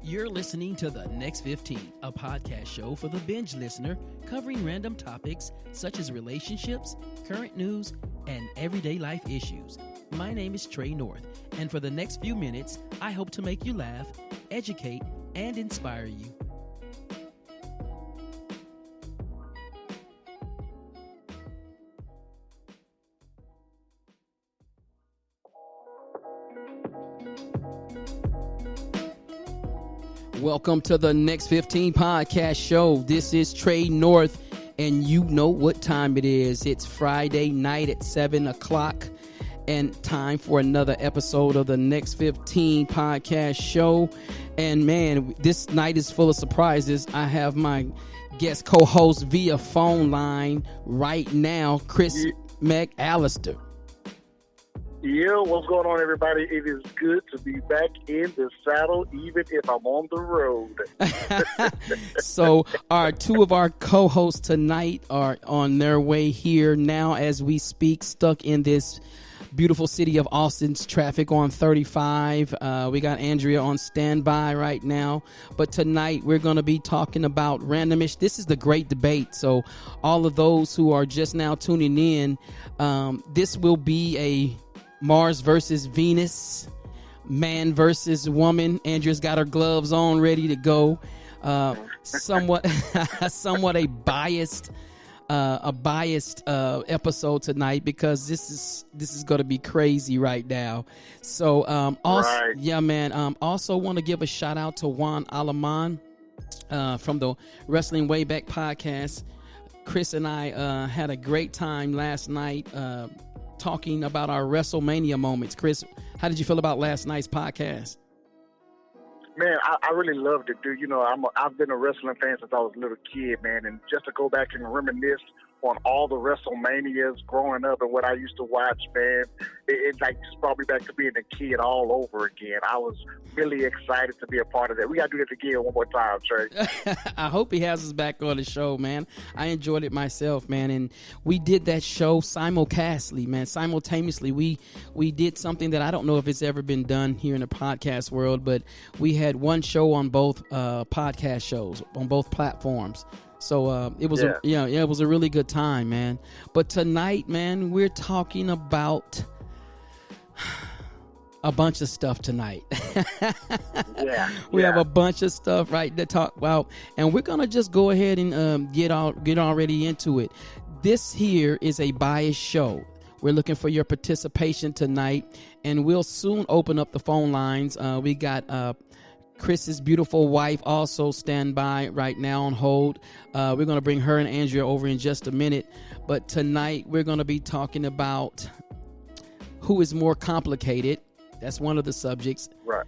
You're listening to The Next 15, a podcast show for the binge listener covering random topics such as relationships, current news, and everyday life issues. My name is Trey North, and for the next few minutes, I hope to make you laugh, educate, and inspire you. Welcome to the Next 15 podcast show. This is Trey North, and you know what time it is. It's Friday night at 7 o'clock, and time for another episode of the Next 15 podcast show. And man, this night is full of surprises. I have my guest co-host via phone line right now, Chris McAllister. Yeah, what's going on, everybody? It is good to be back in the saddle, even if I'm on the road. So two of our co-hosts tonight are on their way here now as we speak, stuck in this beautiful city of Austin's traffic on 35. We got Andrea on standby right now. But tonight we're going to be talking about randomish. This is the great debate. So all of those who are just now tuning in, this will be a Mars versus Venus, man versus woman. Andrea's got her gloves on, ready to go. Somewhat a biased episode tonight because this is going to be crazy right now. So also want to give a shout out to Juan Alaman from the Wrestling Wayback podcast. Chris and I had a great time last night talking about our WrestleMania moments. Chris, how did you feel about last night's podcast? Man, I really loved it, dude. You know, I've been a wrestling fan since I was a little kid, man, and just to go back and reminisce on all the WrestleManias growing up and what I used to watch, man, it like just brought me back to being a kid all over again. I was really excited to be a part of that. We got to do this again one more time, Trey. I hope he has us back on the show, man. I enjoyed it myself, man, and we did that show simultaneously. We did something that I don't know if it's ever been done here in the podcast world, but we had one show on both podcast shows on both platforms. So it was it was a really good time, man. But tonight, man, we're talking about a bunch of stuff tonight. We have a bunch of stuff right to talk about, and we're gonna just go ahead and get already into it. This here is a biased show. We're looking for your participation tonight, and we'll soon open up the phone lines. We got Chris's beautiful wife also stand by right now on hold. We're going to bring her and Andrea over in just a minute. But tonight we're going to be talking about who is more complicated. That's one of the subjects. Right.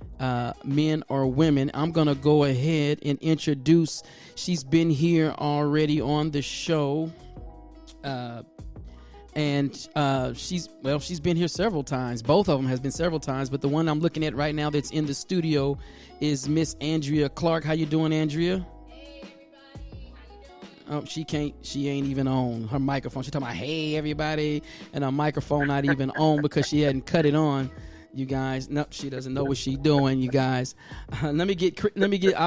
Men or women. I'm going to go ahead and introduce. She's been here already on the show. And she's been here several times. Both of them has been several times. But the one I'm looking at right now that's in the studio is Miss Andrea Clark. How you doing, Andrea? Hey, everybody. How you Oh, doing? she ain't even on her microphone. She's talking about, hey, everybody. And her microphone not even on because she hadn't cut it on. You guys, nope, she doesn't know what she's doing, you guys. I'll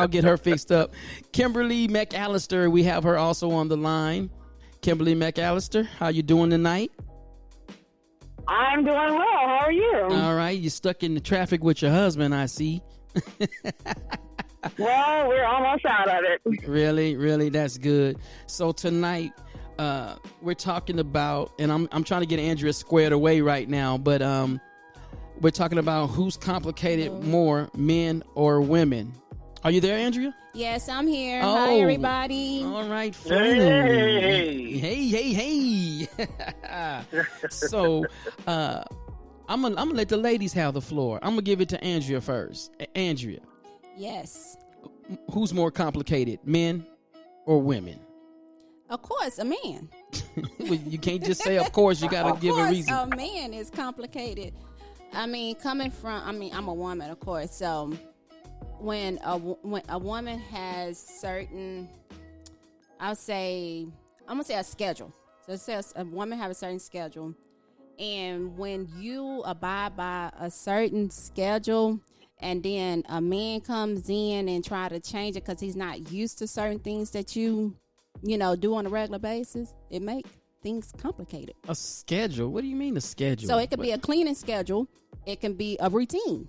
get her fixed up. Kimberly McAllister, we have her also on the line. Kimberly McAllister, how you doing tonight? I'm doing well. How are you? All right. You're stuck in the traffic with your husband, I see. Well, we're almost out of it. Really? That's good. So tonight, we're talking about, and I'm trying to get Andrea squared away right now, but we're talking about who's complicated more, men or women. Are you there, Andrea? Yes, I'm here. Hi, everybody. All right, finally. Hey. So, I'm gonna let the ladies have the floor. I'm gonna give it to Andrea first. Andrea. Yes. Who's more complicated, men or women? Of course, a man. You can't just say, of course. You gotta give a reason. A man is complicated. I mean, I'm a woman, of course. So when a woman has certain, I'm gonna say a schedule. So it says a woman have a certain schedule, and when you abide by a certain schedule, and then a man comes in and try to change it because he's not used to certain things that you do on a regular basis, it makes things complicated. A schedule? What do you mean a schedule? So it could be a cleaning schedule. It can be a routine.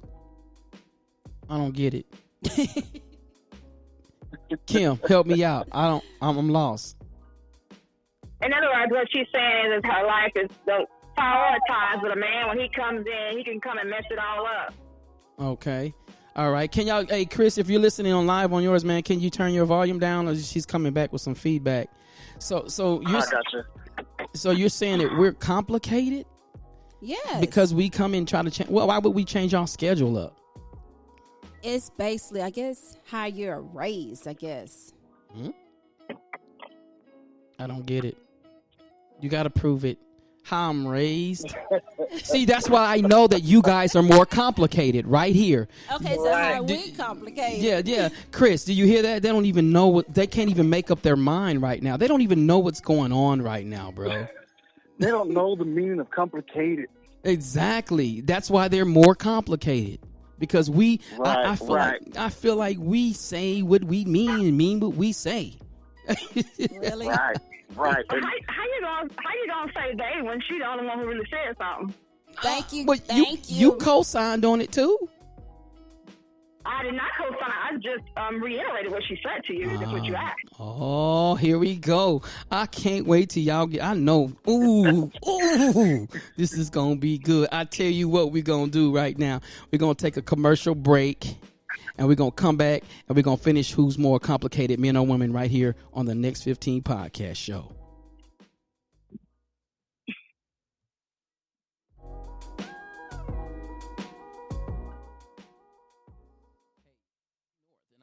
I don't get it. Kim, help me out. I'm lost. In other words, what she's saying is her life is prioritized with a man. When he comes in, he can come and mess it all up. Okay. All right. Can y'all, hey, Chris, if you're listening on live on yours, man, can you turn your volume down? Or she's coming back with some feedback. So you're, I gotcha. So you're saying that we're complicated? Yes. Because we come in and try to change. Well, why would we change our schedule up? It's basically, I guess, how you're raised, I guess. I don't get it. You got to prove it. How I'm raised. See, that's why I know that you guys are more complicated right here. Okay, so how we complicated. Yeah. Chris, do you hear that? They don't even know they can't even make up their mind right now. They don't even know what's going on right now, bro. They don't know the meaning of complicated. Exactly. That's why they're more complicated. Because I feel like we say what we mean and mean what we say. Really? Right. How you gonna say they when she the only one who really said something? Thank you. But Thank you. You co-signed on it too. I did not co-sign. I just reiterated what she said to you. That's what you asked. Oh, here we go. I can't wait till y'all get. I know. Ooh, this is gonna be good. I tell you what we're gonna do right now. We're gonna take a commercial break. And we're going to come back and we're going to finish Who's More Complicated, Men or Women, right here on the Next 15 podcast show. And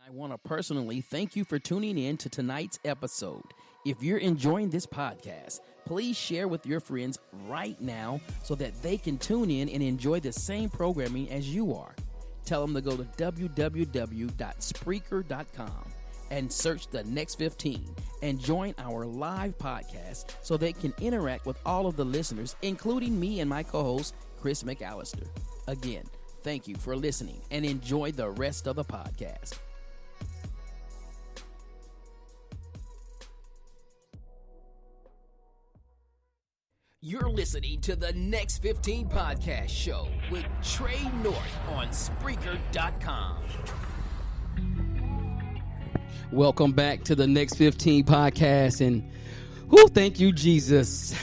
I want to personally thank you for tuning in to tonight's episode. If you're enjoying this podcast, please share with your friends right now so that they can tune in and enjoy the same programming as you are. Tell them to go to www.spreaker.com and search the Next 15 and join our live podcast so they can interact with all of the listeners, including me and my co-host, Chris McAllister. Again, thank you for listening and enjoy the rest of the podcast. You're listening to the Next 15 podcast show with Trey North on Spreaker.com. Welcome back to the Next 15 podcast, and thank you, Jesus.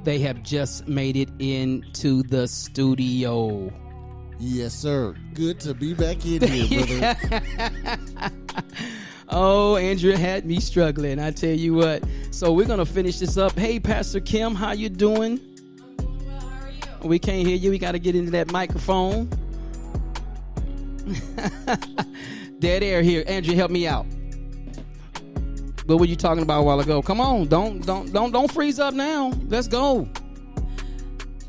They have just made it into the studio. Yes, sir. Good to be back in here, brother. Oh, Andrea had me struggling. I tell you what. So we're going to finish this up. Hey, Pastor Kim, how you doing? I'm doing well. How are you? We can't hear you. We got to get into that microphone. Dead air here. Andrea, help me out. What were you talking about a while ago? Come on. Don't freeze up now. Let's go.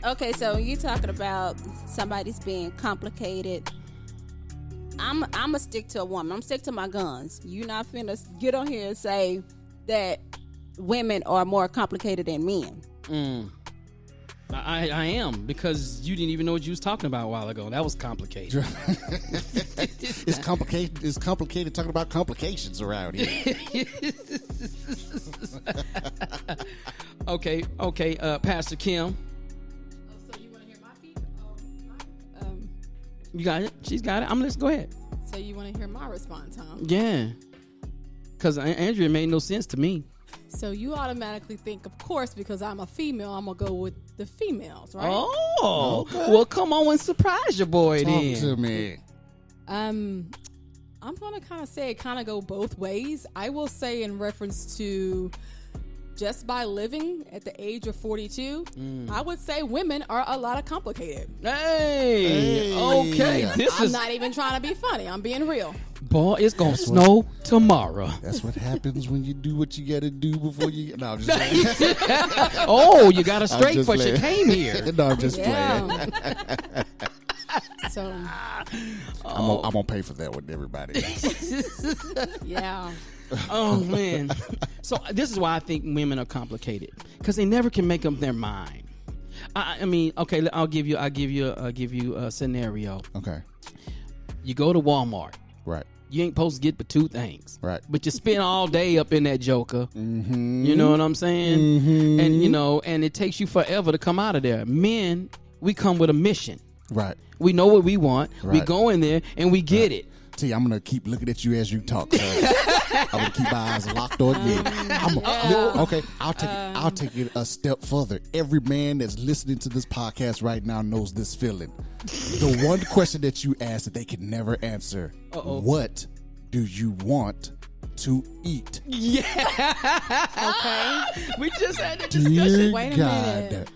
Okay, so you talking about somebody's being complicated. I'm gonna stick to a woman. I'm gonna stick to my guns. You're not finna get on here and say that women are more complicated than men. I am, because you didn't even know what you was talking about a while ago. That was complicated. It's complicated. It's complicated talking about complications around here. Okay, Pastor Kim. So you want to hear my feedback? You got it? She's got it. Let's go ahead. So you want to hear my response, huh? Yeah. Because Andrea made no sense to me. So you automatically think, of course, because I'm a female, I'm going to go with the females, right? Oh. Okay. Well, come on and surprise your boy then. Talk to me. I'm going to kind of say it kind of go both ways. I will say in reference to just by living at the age of 42, I would say women are a lot of complicated. Hey. Okay. I'm not even trying to be funny. I'm being real. Boy, it's going to snow tomorrow. That's what happens when you do what you got to do before you... No, I'm just playing. Oh, you got a straight just foot. You playing. came here. No, I'm just playing. Yeah. So, I'm going to pay for that with everybody. yeah. Oh, man. So this is why I think women are complicated, because they never can make up their mind. I mean, okay, I'll give you a scenario. Okay. You go to Walmart. Right. You ain't supposed to get but 2 things. Right. But you spend all day up in that joker. Mm-hmm. You know what I'm saying? Mm-hmm. And, you know, and it takes you forever to come out of there. Men, we come with a mission. Right. We know what we want. We Right. go in there and we get it. T, I'm gonna keep looking at you as you talk. So I'm gonna keep my eyes locked on you. Okay, I'll take it a step further. Every man that's listening to this podcast right now knows this feeling. The one question that you ask that they can never answer: what do you want to eat? Yeah. Okay. We just had that discussion. Dear Wait a God. minute.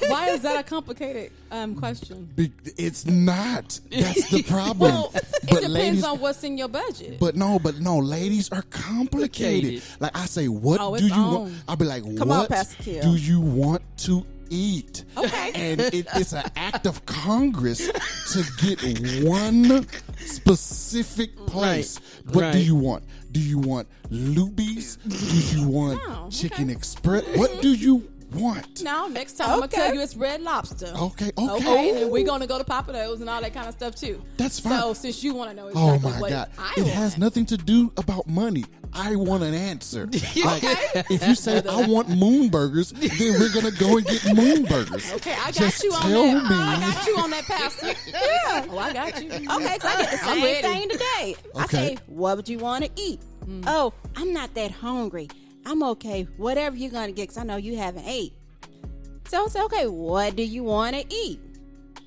Why is that a complicated question? It's not. That's the problem. Well, it But depends on what's in your budget. But no, ladies are complicated. Like I say, what Oh, do it's you on. want? I'll be like, Come on, what Pastor Till. do you want to eat? Okay. And it's an act of Congress to get one specific place. What do Right. you want? Do you want Luby's? Do you want Oh, Chicken Express? What do you want? Now, next time I'm gonna tell you it's Red Lobster. Okay. Okay, and we're gonna go to Papa Do's and all that kind of stuff too. That's fine. So since you want to know Oh exactly my what God. I It want, has nothing to do about money. I want an answer. Like, if you say I want moon burgers, then we're gonna go and get moon burgers. Okay, I got Just you on tell that. me. I got you on that, Pastor. Yeah. Oh, I got you. Okay, so I did the I'm same ready. thing today. I Okay. say, what would you want to eat? Oh, I'm not that hungry. I'm okay. Whatever you're going to get, because I know you haven't ate. So I say, okay, what do you want to eat?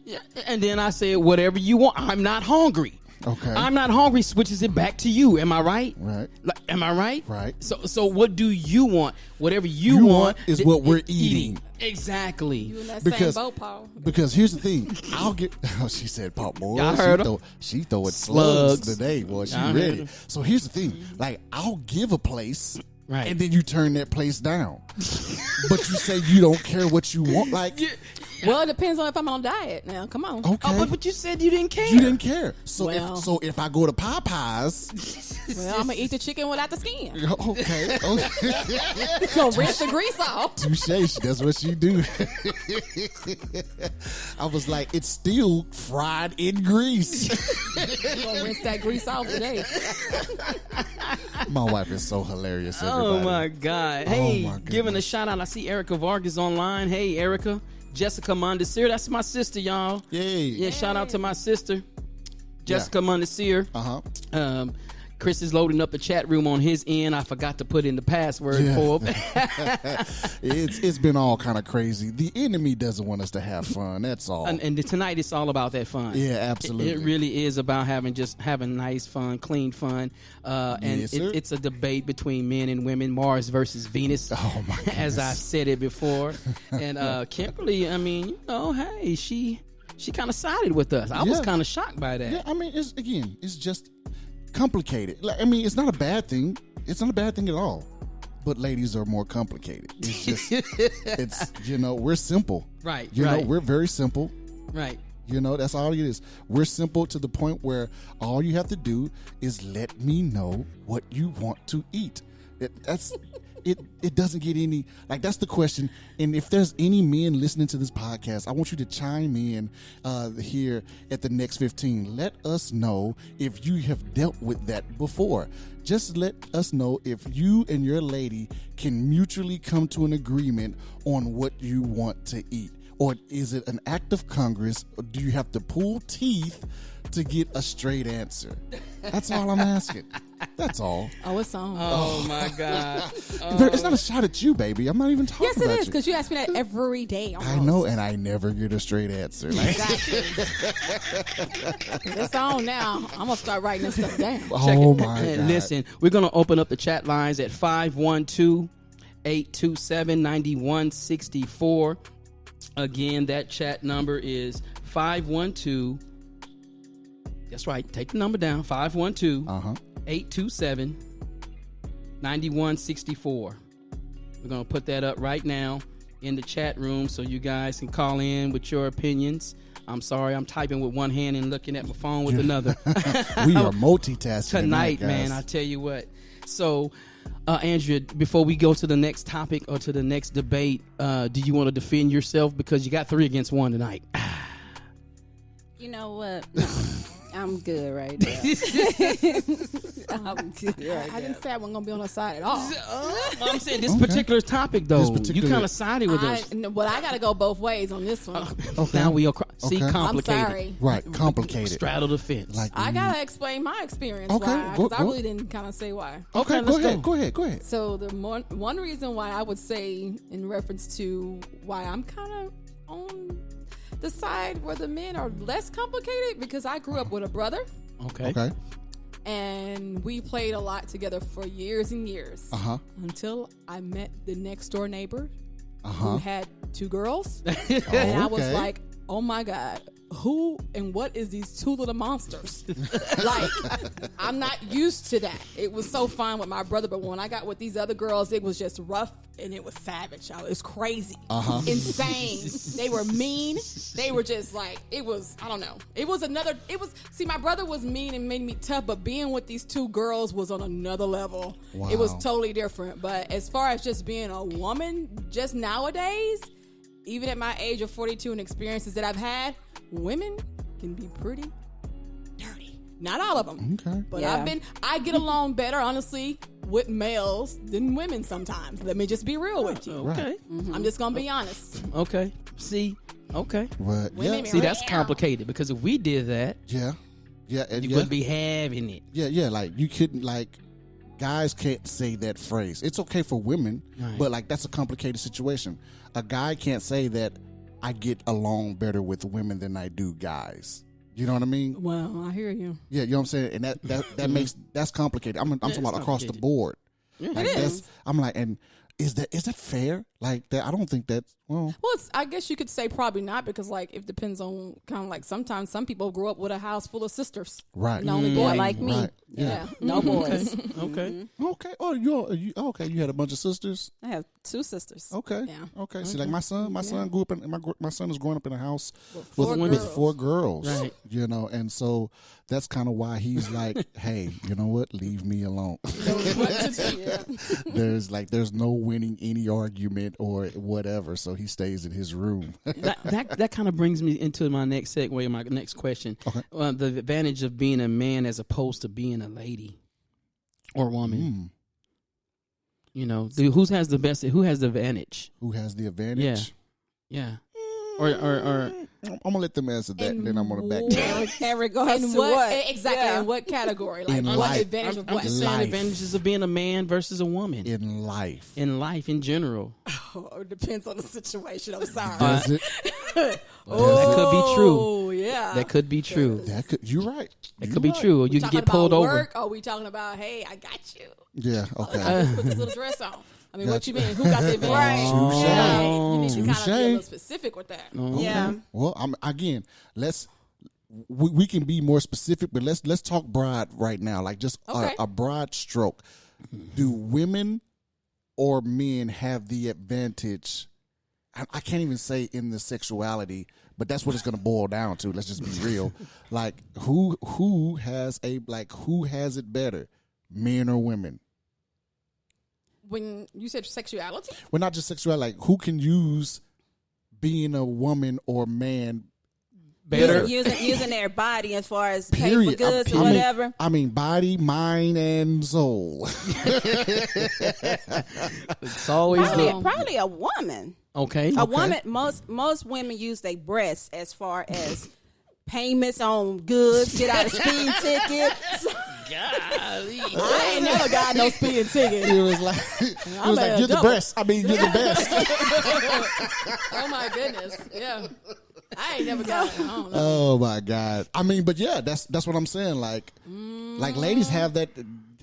Yeah. And then I said, whatever you want. I'm not hungry. Okay. I'm not hungry switches it back to you. Am I right? Right. Like, am I right? Right. So what do you want? Whatever you You want want is what we're eating. Exactly. You in that Because- same boat, Paul. Because here's the thing, I'll get. Oh, she said pop more. Y'all heard her. She throwing slugs Slugs. today, boy. She Y'all heard ready. her. So here's the thing, like I'll give a place, Right. and then you turn that place down, but you say you don't care what you want. Like, Well, it depends on if I'm on diet. Now, come on. okay, Oh, but you said you didn't care. you didn't care. So Well. if I go to Popeyes, Well, I'm gonna eat the chicken without the skin. okay, Gonna rinse the grease off. touche. That's what she do. I was like, it's still fried in grease. Gonna rinse that grease off today. My wife is so hilarious. Oh Everybody. my God. Hey, my giving a goodness. shout out. I see Erica Vargas online. Hey, Erica. Jessica Mondesir. That's my sister, y'all. Yay. Yeah, shout out to my sister, Jessica Mondesir. Uh-huh. Chris is loading up the chat room on his end. I forgot to put in the password Yeah. for him. It's been all kind of crazy. The enemy doesn't want us to have fun. That's all. and tonight it's all about that fun. Yeah, absolutely. It really is about having nice fun, clean fun. And Yes, sir. it's a debate between men and women, Mars versus Venus. Oh, my As I goodness. said it before. And Kimberly, I mean, you know, hey, she kind of sided with us. I was Yeah. kind of shocked by that. Yeah, I mean, it's just complicated. Like, I mean, it's not a bad thing. It's not a bad thing at all. But ladies are more complicated. It's just, we're simple. Right, You right. know, we're very simple. Right. You know, that's all it is. We're simple to the point where all you have to do is let me know what you want to eat. It doesn't get any, like, that's the question. And if there's any men listening to this podcast, I want you to chime in here at the next 15. Let us know if you have dealt with that before. Just let us know if you and your lady can mutually come to an agreement on what you want to eat. Or is it an act of Congress? Or do you have to pull teeth to get a straight answer? That's all I'm asking. That's all. Oh, it's on. Oh my God. It's not a shot at you, baby. I'm not even talking Yes, it about is, you. because you ask me that every day. I know, and I never get a straight answer. Like, It's on now. I'm going to start writing this stuff down. oh my And God. listen, we're going to open up the chat lines at 512-827-9164. Again, that chat number is 512. That's right. Take the number down. 512-827-9164. We're going to put that up right now in the chat room so you guys can call in with your opinions. I'm sorry, I'm typing with one hand and looking at my phone with another. We are multitasking Tonight, guys. man, I tell you what. So, Andrea, before we go to the next topic or to the next debate, do you want to defend yourself? Because you got 3 against 1 tonight. You know what? No. I'm good right now. I'm good right I didn't say I wasn't gonna be on her side at all. I'm saying this particular topic, though, you particular- kind of sided with us. But I gotta go both ways on this one. Okay. Now we see Okay. I'm complicated. sorry. Right, complicated. Straddle the fence. Like I gotta explain my experience. Okay, why, go- 'cause I go. really didn't kind of say why. okay, let's go ahead. So the one reason why I would say, in reference to why I'm kind of on the side where the men are less complicated, because I grew up with a brother Okay. and we played a lot together for years and years until I met the next door neighbor who had 2 girls, and I was Okay. like, oh my god, who and what is these 2 little monsters? Like, I'm not used to that. It was so fun with my brother, but when I got with these other girls, it was just rough and it was savage, y'all. It was crazy, insane. They were mean. They were just like, it was, I don't know. See, my brother was mean and made me tough, but being with these 2 girls was on another level. Wow. It was totally different. But as far as just being a woman, just nowadays, even at my age of 42 and experiences that I've had, women can be pretty dirty. Not all of them. Okay. But Yeah. I get along better, honestly, with males than women sometimes. Let me just be real with you. Okay. I'm just going to be honest. Okay. See. Okay. But Women yeah, See, that's complicated because if we did that, yeah, and you yeah, wouldn't be having it. yeah. Like you couldn't guys can't say that phrase. It's okay for women, Right. but like that's a complicated situation. A guy can't say that I get along better with women than I do guys. You know what I mean? Well, I hear you. Yeah, you know what I'm saying? And that makes that's complicated. I'm talking about across the complicated. board. Yeah, Like it is. I'm like, and is that fair? Like that? I don't think that's well. Well, I guess you could say probably not, because like it depends on kind of like sometimes some people grow up with a house full of sisters. Right. And the only boy. Yeah, like me. Right. Yeah. No boys. Okay. Okay. Oh, you okay? You had a bunch of sisters. I have 2 sisters. Okay. Yeah. Okay. See, like my son grew up in my son is growing up in a house four with girls. 4 girls. Right. You know, and so that's kind of why he's like, hey, you know what? Leave me alone. Yeah. there's no winning any argument or whatever. So he stays in his room. that kind of brings me into my next segue, my next question. Okay. The advantage of being a man as opposed to being a lady or woman. You know, who has the advantage? Who has the advantage? Yeah. Or I'm gonna let them answer that, and then I'm gonna back. In regards In to what, what? exactly? Yeah. In what category? Like In what life. advantage of I'm what? just saying Life. advantages of being a man versus a woman In life. in life in general. Oh, it depends on the situation. I'm sorry. Does it? That could be true. Oh yeah. That could be true. You're right. That could be true. You can Talking get pulled about over. work, or we talking about, hey, I got you. Yeah. I Okay. just put this little dress on. I mean, what Gotcha. you mean? Who got the advantage? Right. Yeah. You need to kind of be a Touche. little specific with that. Yeah. Well, we can be more specific, but let's talk broad right now. Like just Okay. a broad stroke. Do women or men have the advantage? I can't even say in the sexuality, but that's what it's going to boil down to. Let's just be real. Like who has it better, men or women? When you said sexuality, Well, not just sexuality. Like who can use being a woman or man Better. Using their body as far as pay for period. goods I or mean- whatever. I mean, body, mind, and soul. It's always Probably a woman. okay. A woman. Most women use their breasts as far as payments on goods, get out of speeding tickets. I ain't never got no speeding ticket. It was like, I'm an you're the adult. best. I mean, you're the best. Oh my goodness, yeah. I ain't never got it. I don't know. Oh my God. I mean, but yeah, that's what I'm saying. Like ladies have that.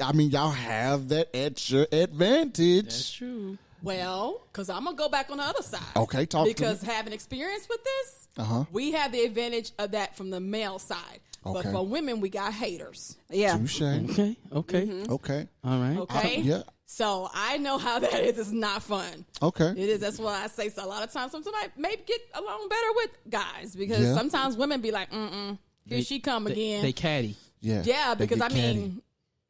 I mean, y'all have that at your advantage. That's true. Well, because I'm gonna go back on the other side. Okay, talk to me. Because having experience with this, we have the advantage of that from the male side. But Okay. for women, we got haters. Yeah. Touche. Okay. Okay. Mm-hmm. Okay. All right. Okay. Yeah. So I know how that is. It's not fun. Okay. It is. That's why I say so. A lot of times, sometimes I maybe get along better with guys because Yeah. sometimes women be like, here she come again. They caddy. Yeah. Yeah, They because get I mean, catty.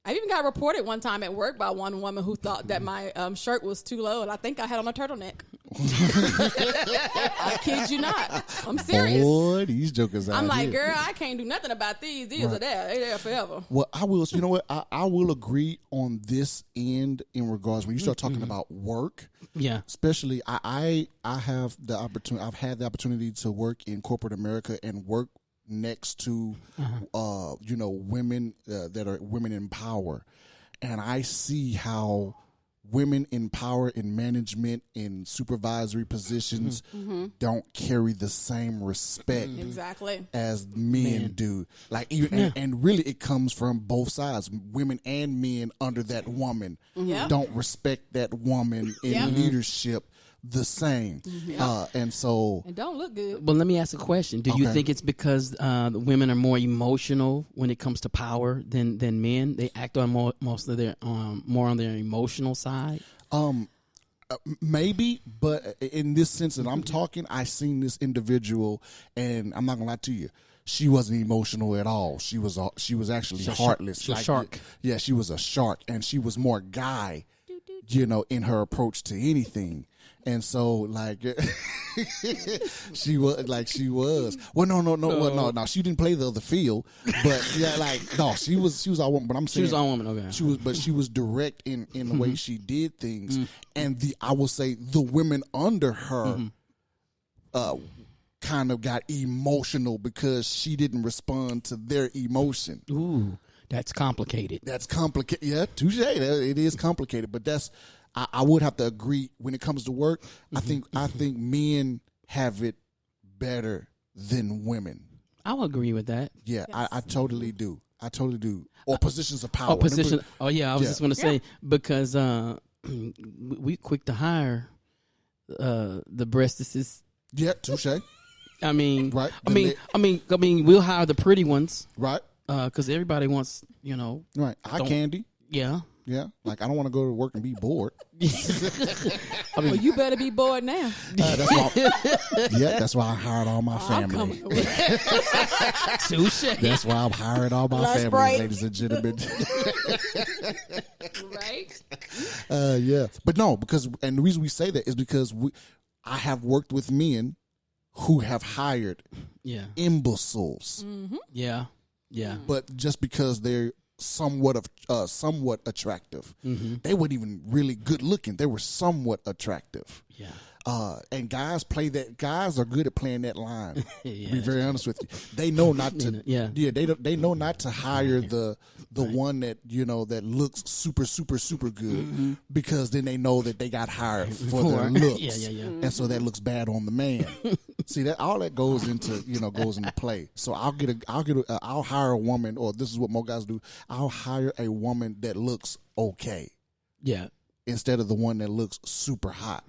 I even got reported one time at work by one woman who thought that my shirt was too low, and I think I had on a turtleneck. I kid you not. I'm serious. Boy, these jokers out I'm like, here. girl, I can't do nothing about these. These are there. They're there forever. Well, I will. You know what? I will agree on this end in regards when you start talking about work. Yeah. Especially, I have the opportunity. I've had the opportunity to work in corporate America and work next to, women that are women in power, and I see how women in power, in management, in supervisory positions don't carry the same respect Exactly. as men do. Like even and really it comes from both sides. Women and men under that woman don't respect that woman in leadership the same. And so And don't look good. But let me ask a question. Do you Okay. think it's because the women are more emotional when it comes to power than men? They act on more on their emotional side. Maybe, but in this sense that I'm talking, I seen this individual, and I'm not gonna lie to you, she wasn't emotional at all. She was actually heartless. She was a shark. Yeah, she was a shark, and she was more guy, in her approach to anything. And so, like, she was. Well, no. She didn't play the other field, but yeah, like, no, she was all woman. But I'm saying She was all woman. Okay. she was direct in the way she did things, and I will say the women under her, kind of got emotional because she didn't respond to their emotion. Ooh, that's complicated. That's complicated. Yeah, touche. It is complicated, but that's. I would have to agree when it comes to work. I think men have it better than women. I'll agree with that. Yeah, I totally do. I totally do. Or positions of power. Oh, position. Remember- Oh, yeah. I was just going to say because we quick to hire the breastises. Yeah, touche. I mean, Right. I mean, we'll hire the pretty ones Right. because everybody wants, Right. Eye Don't- candy. yeah. Yeah. Like I don't want to go to work and be bored. Well, you better be bored now. That's why I hired all my I'm family. coming to work. Touche. That's why I've hired all my Lunch family, break. ladies and gentlemen. Right? Yeah. But no, and the reason we say that is because I have worked with men who have hired Yeah. imbeciles, Yeah. Yeah. but just because they're somewhat attractive, they weren't even really good looking. They were somewhat attractive. Yeah. And guys are good at playing that line. Yeah, to be very honest with you, they know not to. Yeah. They know not to hire the one that that looks super good because then they know that they got hired for their looks. Yeah. And so that looks bad on the man. See that all that goes into play. So I'll hire a woman, or this is what most guys do. I'll hire a woman that looks okay Yeah. instead of the one that looks super hot.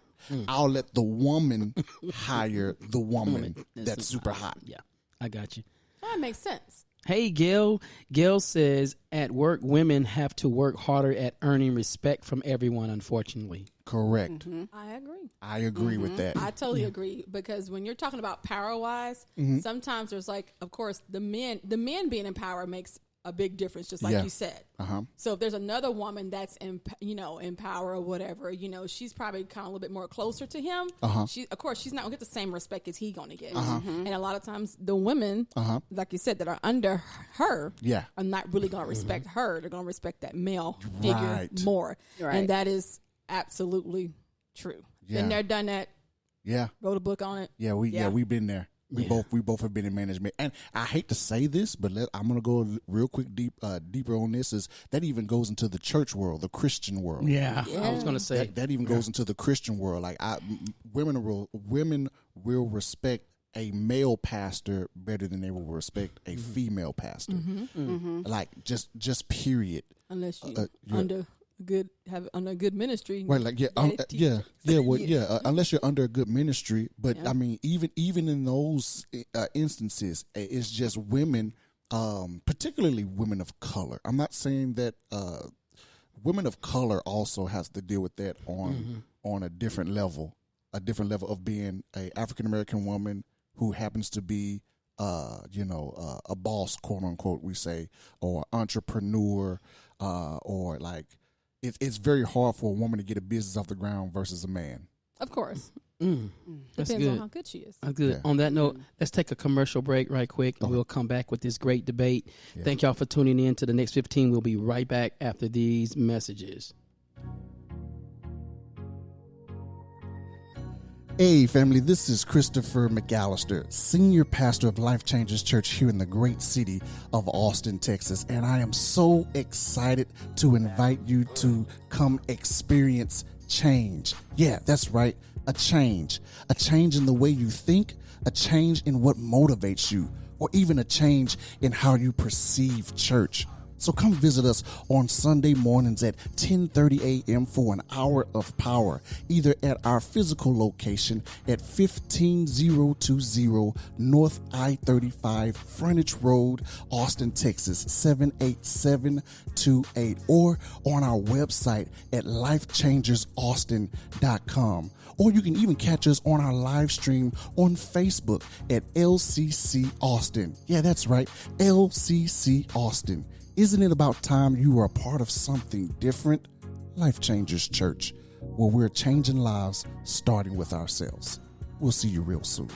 I'll let the woman hire the woman that's super hot. Yeah. I got you. That makes sense. Hey, Gil. Gil says, at work, women have to work harder at earning respect from everyone, unfortunately. Correct. I agree. I agree with that. I totally agree because when you're talking about power wise, sometimes there's of course, the men being in power makes a big difference, just like Yeah. you said. Uh-huh. So if there's another woman that's in power or whatever, she's probably kind of a little bit more closer to him. Uh-huh. Of course, she's not gonna get the same respect as he's gonna get. And a lot of times, the women, like you said, that are under her, Yeah. are not really gonna respect her. They're gonna respect that male figure Right. more, Right. and that is absolutely true. Yeah. Been there, done that. Yeah. Wrote a book on it. We've been there. We both have been in management, and I hate to say this, but I'm gonna go real quick deeper on this. Is that even goes into the church world, the Christian world? Yeah. I was going to say. That even goes into the Christian world. Like women will respect a male pastor better than they will respect a female pastor. Like just period. Unless you yeah. under a good ministry. Right, like unless you're under a good ministry, but I mean, even in those instances, it's just women, particularly women of color. I'm not saying that women of color also has to deal with that on a different level of being a African American woman who happens to be a boss, quote unquote, we say, or entrepreneur, or like. It's very hard for a woman to get a business off the ground versus a man. Of course. That's Depends on good. how good she is. That's good. Yeah. On that note, let's take a commercial break right quick, and we'll come back with this great debate. Yeah. Thank y'all for tuning in to the next 15. We'll be right back after these messages. Hey, family, this is Christopher McAllister, Senior Pastor of Life Changers Church here in the great city of Austin, Texas. And I am so excited to invite you to come experience change. Yeah, that's right, a change. A change in the way you think, a change in what motivates you, or even a change in how you perceive church. So come visit us on Sunday mornings at 10:30 a.m. for an hour of power, either at our physical location at 15020 North I-35 Frontage Road, Austin, Texas 78728, or on our website at lifechangersaustin.com. Or you can even catch us on our live stream on Facebook at LCC Austin. Yeah, that's right, LCC Austin. Isn't it about time you are a part of something different? Life Changers Church, where we're changing lives starting with ourselves. We'll see you real soon.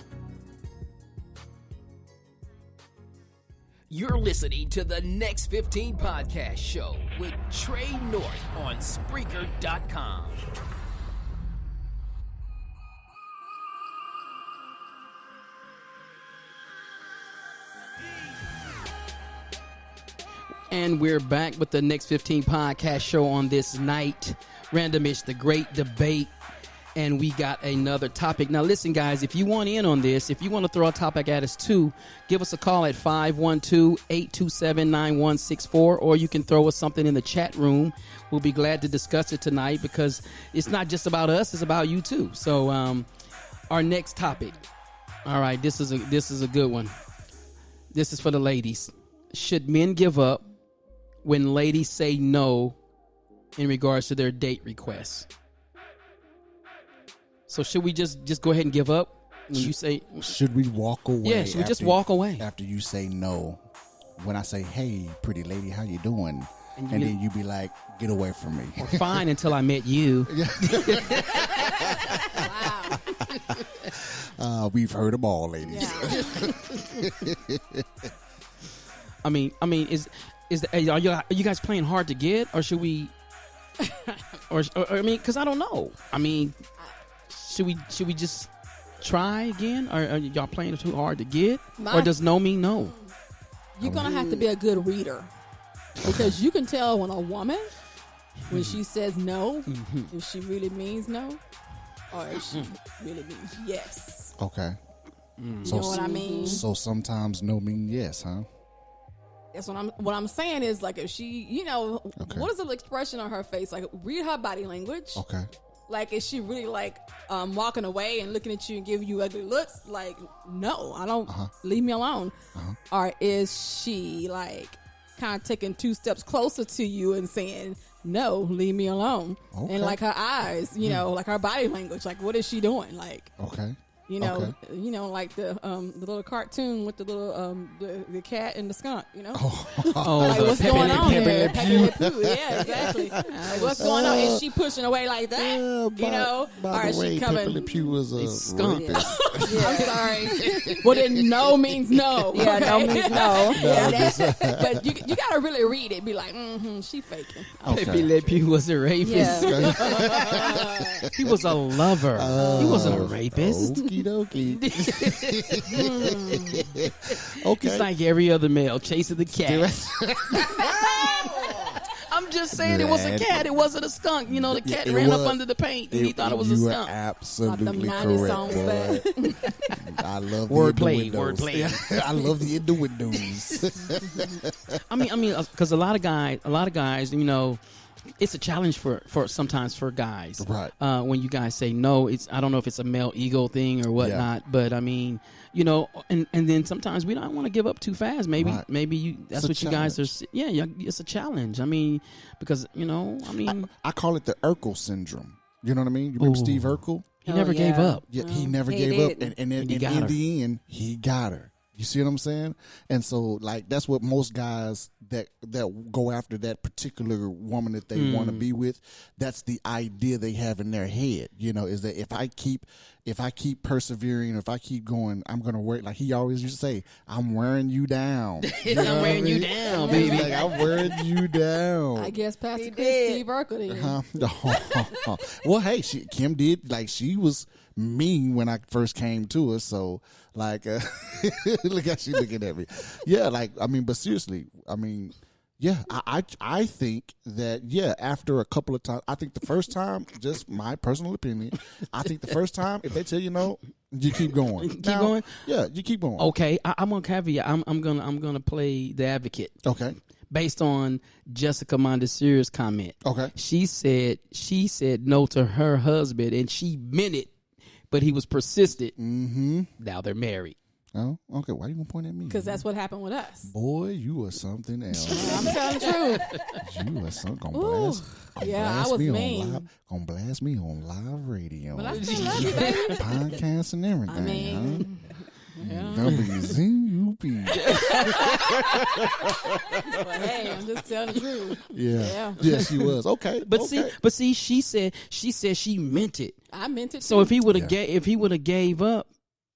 You're listening to the Next 15 podcast show with Trey North on Spreaker.com. And we're back with the Next 15 podcast show on this night. Randomish, the great debate. And we got another topic. Now, listen, guys, if you want in on this, if you want to throw a topic at us too, give us a call at 512-827-9164, or you can throw us something in the chat room. We'll be glad to discuss it tonight because it's not just about us, it's about you too. So our next topic. All right, this is a good one. This is for the ladies. Should men give up when ladies say no in regards to their date requests? So should we just go ahead and give up when you say? Should we walk away? Yeah, should we just walk away after you say no? When I say, "Hey, pretty lady, how you doing?" and then you be like, "Get away from me." Or fine until I met you. Wow. We've heard them all, ladies. Yeah. I mean, are you guys playing hard to get, or should we? or I mean, because I don't know. I mean, should we just try again, or are y'all playing too hard to get, or does no mean no? You're going to have to be a good reader because you can tell when a woman, when she says no, if she really means no or if she really means yes. Okay. You know what I mean? So sometimes no mean yes, huh? That's what I'm saying is like if she, Okay. what is the expression on her face? Like read her body language. Okay. Like is she really like walking away and looking at you and giving you ugly looks? Like no, I don't. Leave me alone. Or is she like kind of taking 2 steps closer to you and saying no, leave me alone? Okay. And like her eyes, like her body language. Like what is she doing? Like Okay. like the little cartoon with the little the cat and the skunk, like what's going on there? Pepe Le Pew. Yeah, exactly. Like what's going on? Is she pushing away like that? By or is the way, she coming? Pepe Le Pew was a skunk. rapist. I'm sorry. Well, then no means no. Yeah, no means no. But you gotta really read it. Be like, she faking. Pepe Le Pew was a rapist. Yeah. He was a lover. He wasn't a rapist. Okie dokie. Okay. He's like every other male chasing the cat. I'm just saying it was a cat. It wasn't a skunk. The cat ran up under the paint and he thought it was a You skunk. were absolutely Like them 90s correct. songs boy. I love the Wordplay, innuendos. wordplay. Yeah, I love the innuendos. I mean, because a lot of guys, it's a challenge for sometimes for guys. Right. When you guys say no, I don't know if it's a male ego thing or whatnot, but I mean, and then sometimes we don't want to give up too fast. Maybe Right. that's what you guys are. Yeah, it's a challenge. I mean, because I call it the Urkel syndrome. You know what I mean? You remember Ooh. Steve Urkel? he never gave up. Yeah, he never he gave up, did. and then he got in her. the end, he got her. You see what I'm saying? And so, like, that's what most guys that go after that particular woman that they want to be with. That's the idea they have in their head. Is that if I keep persevering, if I keep going, I'm gonna work. Like he always used to say, "I'm wearing you down." I'm wearing you down, baby. Like, I'm wearing you down. I guess Pastor Chris Steve Urkel did. Well, hey, Kim did. Like she was mean when I first came to her. So like, look how she looking at me. Yeah, like I mean, but seriously, I mean. Yeah, I think that, after a couple of times, I think the first time, just my personal opinion, I think the first time, if they tell you no, you keep going. Keep going? Yeah, you keep going. Okay, I'm gonna caveat. I'm gonna play the advocate. Okay. Based on Jessica Mondesir's comment. Okay. She said no to her husband and she meant it, but he was persistent. Mm-hmm. Now they're married. Oh, okay. Why you gonna point at me? Because that's what happened with us. Boy, you are something else. I'm telling the truth. You are something I was mean. Gonna blast me on live radio. But I still love you, baby. Podcasts and everything. I mean, WZUP. But hey, I'm just telling the truth. Yeah, she was. Okay, but see, she said she meant it. I meant it. So if he would have gave up.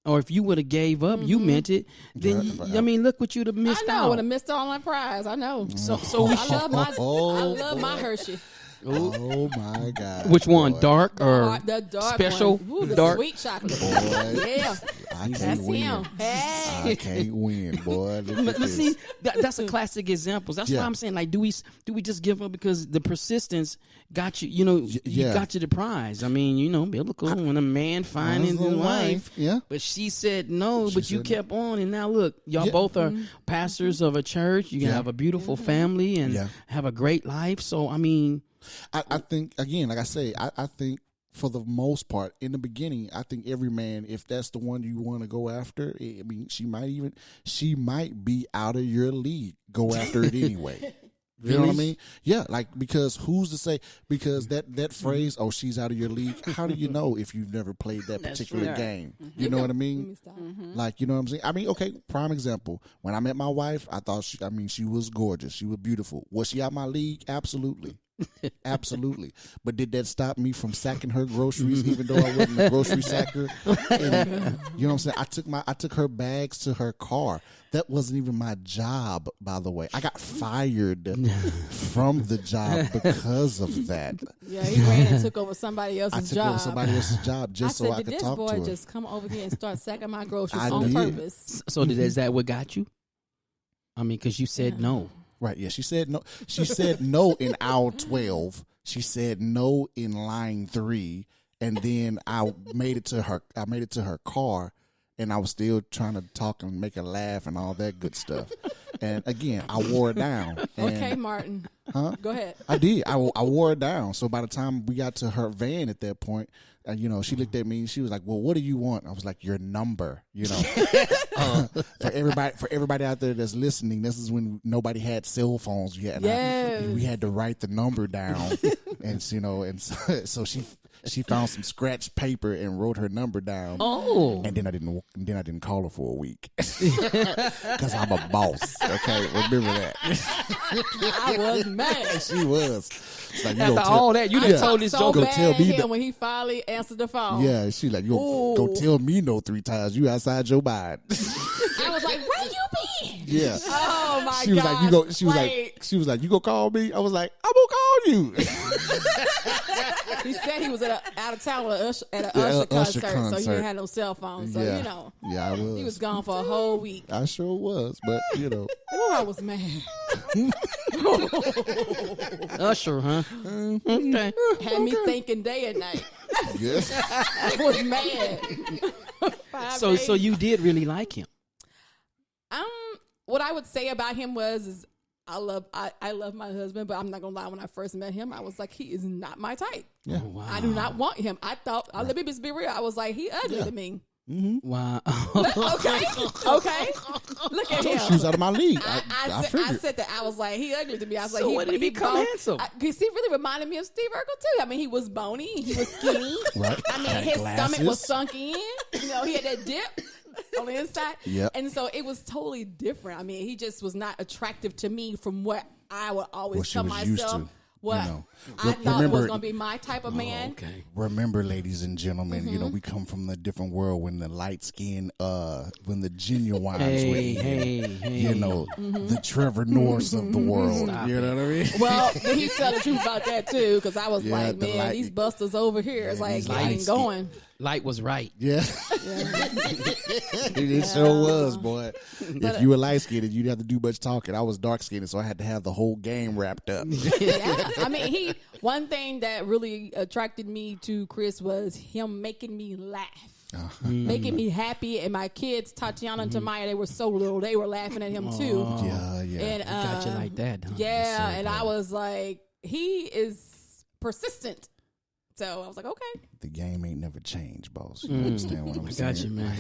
Or if you would have gave up, you meant it. Then I mean, look what you'd have missed out. I would have missed all my prize. I know. So we I love my Hershey. Oh my God! Which one, dark or the dark special? One. Ooh, the dark sweet chocolate. Boy, Yeah, I can't that's win. him. Hey. I can't win, boy. But see, that's a classic example. That's why I'm saying, like, do we just give up because the persistence got you? You got you the prize. I mean, biblical when a man finds his wife. Yeah. But she said no, but you kept on, and now look, y'all both are pastors of a church. You can have a beautiful family and have a great life. So I mean. I think, again, like I say, I think for the most part, in the beginning, I think every man, if that's the one you want to go after, I mean, she might be out of your league. Go after it anyway. You know what I mean? Yeah, like, because who's to say, because that phrase, oh, she's out of your league, how do you know if you've never played that particular game? You know what I mean? Like, you know what I'm saying? I mean, okay, prime example. When I met my wife, I thought she was gorgeous. She was beautiful. Was she out my league? Absolutely. Absolutely. But did that stop me from sacking her groceries, even though I wasn't a grocery sacker? And, you know what I'm saying? I took her bags to her car. That wasn't even my job, by the way. I got fired from the job because of that. Yeah, he ran and took over somebody else's job. I took over somebody else's job just so I could talk to her. Did this boy just come over here and start sacking my groceries on purpose? So is that what got you? I mean, because you said no. Right, yeah. She said no. She said no in aisle 12. She said no in line 3. And then I made it to her car, and I was still trying to talk and make her laugh and all that good stuff. And again, I wore it down. Okay, Martin. Huh? Go ahead. I did. I wore it down. So by the time we got to her van at that point, she looked at me and she was like, "Well, what do you want?" I was like, "Your number." For everybody out there that's listening, this is when nobody had cell phones yet. And we had to write the number down, and so she found some scratch paper and wrote her number down. Oh, and then I didn't call her for a week because I'm a boss. Okay, remember that. I was mad. She was. Like, after all that, you done told this joke. Go tell me that when he finally answered the phone. Yeah, she like, go tell me no 3 times. You outside your mind. I was like, where you been? Yeah. Oh my she was God. She was like, you gonna call me? I was like, I'm gonna call you. He said he was out of town at an Usher concert, so he didn't have no cell phone. So I was. He was gone for a whole week. I sure was, but Oh, I was mad. Usher, huh? Okay. Had me thinking day and night. Yes. I was mad. So you did really like him. What I would say about him was I love my husband, but I'm not gonna lie. When I first met him, I was like, he is not my type. Yeah. Oh, wow. I do not want him. I thought, let me just be real. I was like, he ugly to me. Mm-hmm. Wow. Okay. Look at him. She was out of my league. I said that. I was like, he ugly to me. I was like, when did he become handsome? Because he really reminded me of Steve Urkel too. I mean, he was bony. He was skinny. Right. I mean, his stomach was sunk in. He had that dip. on the inside. Yep. And so it was totally different. I mean, he just was not attractive to me from what I would always What she tell was used myself. to, What you know. I thought Remember- was going to be my type of man. Okay. Remember, ladies and gentlemen, you Mm-hmm. know, we come from a different world when the light skin, when the genuines Hey, were, hey. you know, Mm-hmm. the Trevor Norse of the world. Stop You know what I mean? Well, he tell the truth about that too, because I was Yeah, like, the man, light- these busters over here is like these getting lights- going. Light was right. Yeah. It sure was, boy. If you were light skinned, you'd have to do much talking. I was dark skinned, so I had to have the whole game wrapped up. Yeah, I mean, one thing that really attracted me to Chris was him making me laugh. Making me happy, and my kids, Tatiana and Tamaya, they were so little, they were laughing at him too. Yeah, yeah. And Got you like that, huh? yeah, and I was like, he is persistent. So I was like, okay. The game ain't never changed, boss. You understand what I'm I saying? got you, man.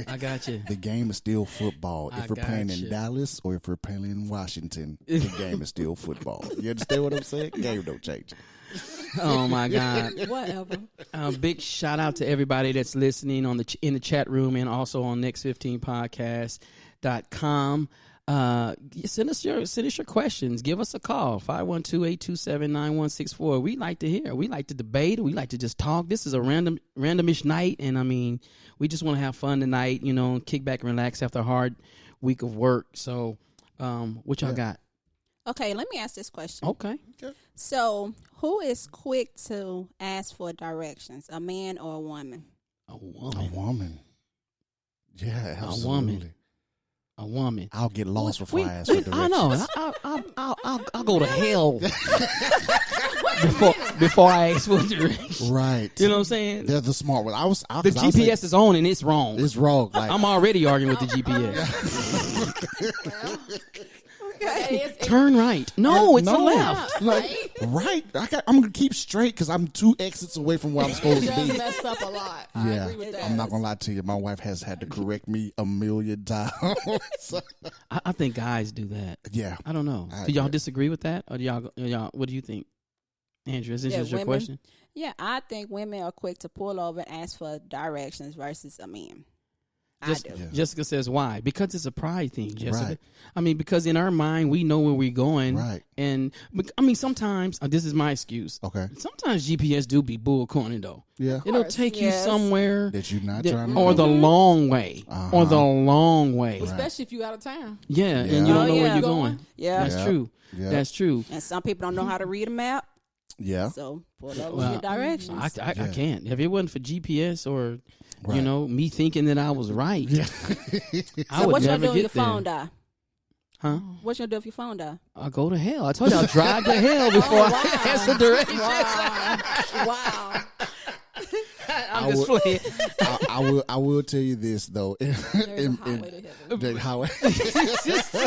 I got you. The game is still football. I If we're playing gotcha. in Dallas or if we're playing in Washington, the game is still football. You understand what I'm saying? Game don't change. Oh my God. Whatever. Big shout out to everybody that's listening on in the chat room and also on next15podcast.com. Send us your questions. Give us a call, 512-827-9164. We like to hear. We like to debate. We like to just talk. This is a randomish night, and I mean, we just want to have fun tonight, you know, kick back and relax after a hard week of work. So, what y'all got? Okay, let me ask this question. Okay. So, who is quick to ask for directions, a man or a woman? A A woman. woman. Yeah, A absolutely. woman. A woman. I'll get lost before I ask for directions. I know. I'll go to hell before I ask for directions. Right. You know what I'm saying? They're the smart one. The GPS is on and it's wrong. It's wrong. Like, I'm already arguing with the GPS. Turn right. No, it's a left. Like, right. I'm going to keep straight because I'm 2 exits away from where I'm supposed It to does be. mess up a lot. I Yeah, agree with that. I'm not gonna lie to you. My wife has had to correct me a million times. I think guys do that. Yeah, I don't know. I Do y'all agree. disagree with that? Or do y'all what do you think? Andrew, is this Yeah, just your women. question? Yeah, I think women are quick to pull over and ask for directions versus a man. Just- I do. Yeah. Jessica says why? Because it's a pride thing, Jessica. Right. I mean, because in our mind we know where we're going. Right. And I mean, sometimes this is my excuse. Okay. Sometimes GPS do be bull corny though. Yeah. It'll course, take yes. you somewhere That you're not that- trying to or go. the long way. Or the long way. Especially if you out of town. Yeah, Yeah. and you don't Oh, know where yeah. you're going. Yeah. That's Yeah. true. Yeah. That's true. And some people don't know how to read a map, Yeah. so pull over Well, your directions. I Yeah. can't. If it wasn't for GPS or you Right. know me thinking that I was right, Yeah. I So would what you never gonna do if get your there. phone die? Huh? What you gonna do if your phone die? I'll go to hell. I told you I'll drive to hell before I ask for directions. Wow. I'm I just would- playing. I will tell you this though. There's a highway to heaven. The highway.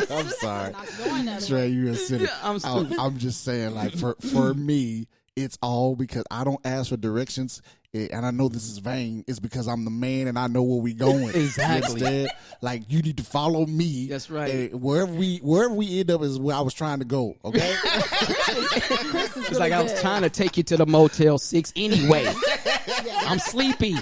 I'm sorry. Not going that way. Trey, you a cynic. I'm stupid. I'm just saying, like for me, it's all because I don't ask for directions, and I know this is vain. It's because I'm the man and I know where we going. Exactly. You understand? Like you need to follow me. That's right. And wherever we end up is where I was trying to go. Okay. It's like I was trying to take you to the Motel 6 anyway. I'm sleepy.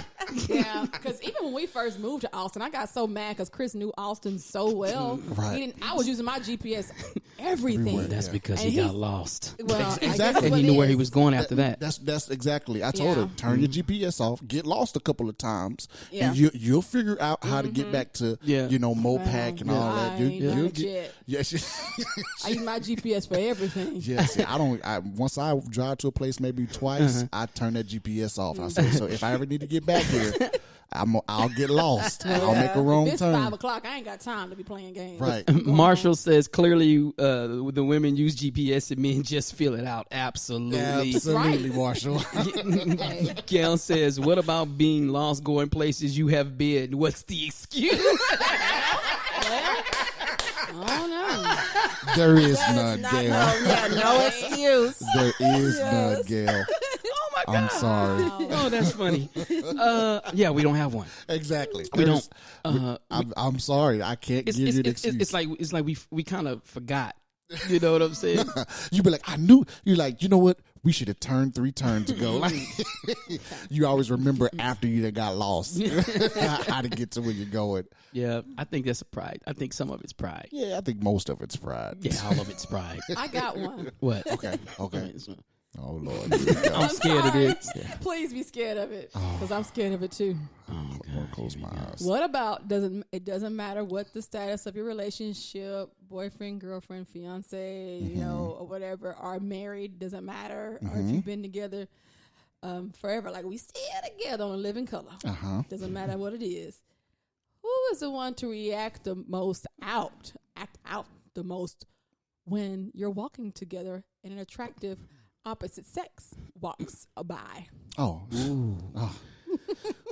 Yeah, because even when we first moved to Austin, I got so mad because Chris knew Austin so well. Right. I was using my GPS everything. Everywhere. That's because And he got he's- lost. Well, I guess Exactly. that's And what he it knew where he is. was going after that. That's exactly. I told Yeah. her turn your GPS off, get lost a couple of times, Yeah. and you'll figure out how to get back to Yeah. Mopac and all that. I ain't done You'll it get. yet. Yes. I use my GPS for everything. Yeah, see, once I drive to a place maybe twice, I turn that GPS off. I say, so if I ever need to get back here, I'll get lost. I'll make a wrong If it's turn. 5:00, I ain't got time to be playing games. Right. Marshall says clearly the women use GPS and men just fill it out. Absolutely. Absolutely, Marshall. Gail says, what about being lost going places you have been? What's the excuse? Oh no. There is none, Not, Gail. no excuse. There is none, Gail. Oh my God. I'm sorry. Oh, that's funny. Yeah, we don't have one. Exactly. We don't. I'm sorry. I can't give you an excuse. It's like we kind of forgot. You know what I'm saying? You be like, I knew. You're like, you know what? we should have turned 3 turns ago. Like you always remember after you done got lost how to get to where you're going. Yeah, I think that's a pride. I think some of it's pride. Yeah, I think most of it's pride. Yeah, all of it's pride. I got one. What? Okay. Oh Lord, I'm scared of this. Please be scared of it, because I'm scared of it too. Oh I'm gonna close my eyes. What about it doesn't matter what the status of your relationship, boyfriend, girlfriend, fiance, you know, or whatever, are married, doesn't matter, or if you've been together forever, like we still together on a living color. Doesn't matter what it is. Who is the one to react the most act out the most when you're walking together and an attractive opposite sex walks by? Oh,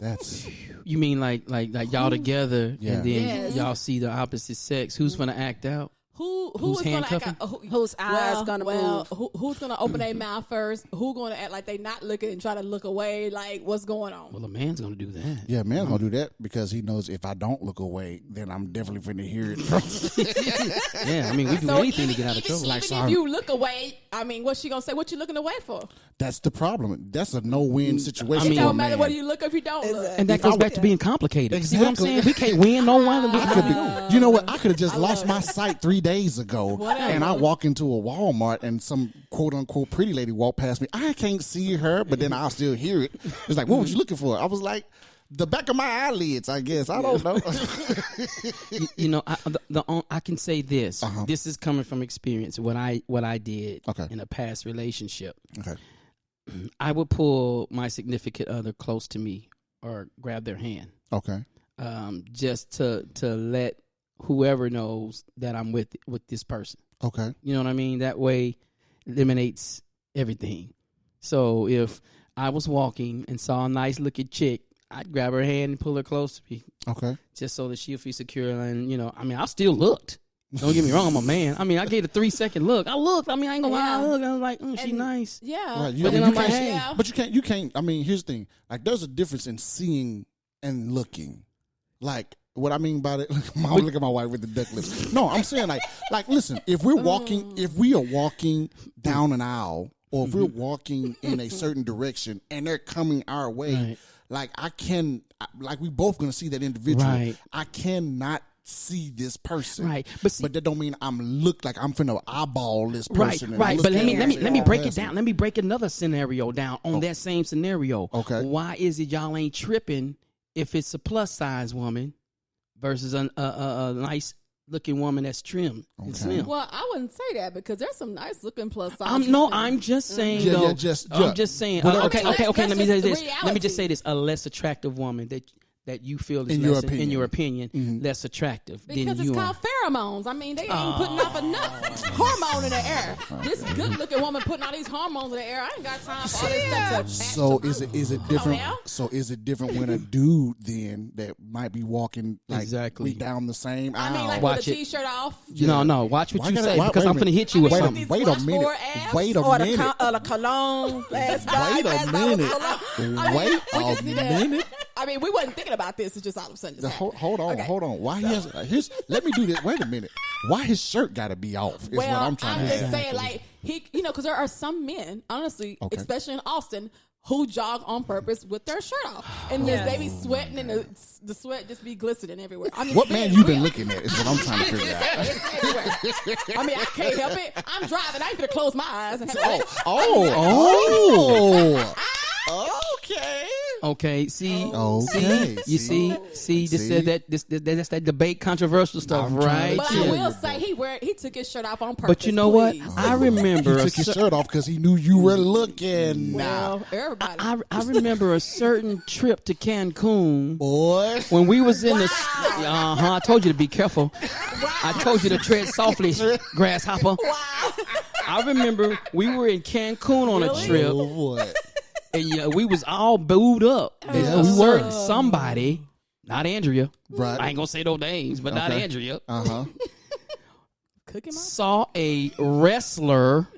that's You mean like y'all together Yeah. and then Yes. y'all see the opposite sex? Who's gonna act out? Who's Who's gonna act handcuffing? Whose eyes gonna move? Who's gonna open their mouth first? Who's gonna act like they not looking and try to look away? Like, what's going on? Well, a man's gonna do that. yeah. Man's gonna do that because he knows if I don't look away, then I'm definitely finna hear it from. Yeah, I mean we do anything to get out of trouble. Like, Even if you look away, I mean, what's she gonna say? What you looking away for? That's the problem. That's a no-win situation. I mean- It for a don't matter man. whether you look or if you don't look. And that goes back to being complicated. See what I'm saying? We can't win no one. You know what? I could have just lost my sight 3 days ago, and I walk into a Walmart and some quote unquote pretty lady walk past me. I can't see her, but then I'll still hear it. It's like, what was you looking for? I was like, the back of my eyelids, I guess. I don't know. You know, I can say this. This is coming from experience. What I did Okay. in a past relationship. Okay. I would pull my significant other close to me or grab their hand, Okay. just to let whoever knows that I'm with this person. Okay. You know what I mean? That way eliminates everything. So if I was walking and saw a nice looking chick, I'd grab her hand and pull her close to me Okay. just so that she'll feel secure. And, you know, I mean, I still looked. Don't get me wrong, I'm a man. I mean, I gave a 3-second look. I looked. I mean, I ain't gonna lie. I looked. I was like, she nice. Yeah. Right. But then I'm like, hey. But you can't. I mean, here's the thing. Like, there's a difference in seeing and looking. Like, what I mean by that, look at my wife with the duck lips. No, I'm saying like, listen, if we are walking down an aisle, or if we're walking in a certain direction and they're coming our way, Right. like we both gonna see that individual. Right. I cannot see this person. Right. But see- that don't mean I'm finna eyeball this person. Right. and But look let at me it break it past down. Let me break another scenario down on that same scenario. Okay. Why is it y'all ain't tripping if it's a plus size woman versus a nice looking woman that's trim and slim? Well, I wouldn't say that because there's some nice looking plus size. I'm just saying Yeah, though. yeah, I'm just saying. Whatever. Okay. That's Let me say just this. the Let me just say reality. this: a less attractive woman that you feel is In your less, opinion. in your opinion, less attractive because than it's you called are. pheromones. I mean, they ain't putting off enough hormone in the air. This good looking woman putting all these hormones in the air. I ain't got time for all this stuff to attach So to is it different? now? So is it different when a dude then that might be walking like Exactly. we down the same aisle? I mean, like Watch with a it. t-shirt off. No. Watch what Why you gotta- say why- because wait I'm a gonna minute. hit you with I mean, something. these Wait a wash minute. board abs Wait a or minute. the cologne. Last night. Wait a last night was minute. cologne. Wait we a just need to- minute. I mean, we wasn't thinking about this. It's just all of a sudden just happened. Hold on, Okay. hold on. Why his let me do this. Wait a minute. Why his shirt got to be off? Is what I'm trying to just say. saying, like because there are some men, honestly, Okay. especially in Austin, who jog on purpose with their shirt off, and they be sweating, and the sweat just be glistening everywhere. I mean, What it's man you been real. looking at is what I'm trying to figure out. It's everywhere. I mean, I can't help it. I'm driving. I ain't gonna close my eyes. And Okay. Okay, see, Okay. you see, this See? that's that debate controversial stuff, I'm trying right? to But tell I you, will say he took his shirt off on purpose. But you know what? please. I remember He took his shirt off because he knew you were looking. Well, everybody. I remember a certain trip to Cancun Boy. when we was in the. I told you to be careful. I told you to tread softly, grasshopper. I remember we were in Cancun on a trip, Oh boy. and we was all booed up. Yeah, A we certain were. somebody, not Andrea. Right. I ain't gonna say no names, but not Okay. Andrea. Uh-huh. Cook him up. Saw a wrestler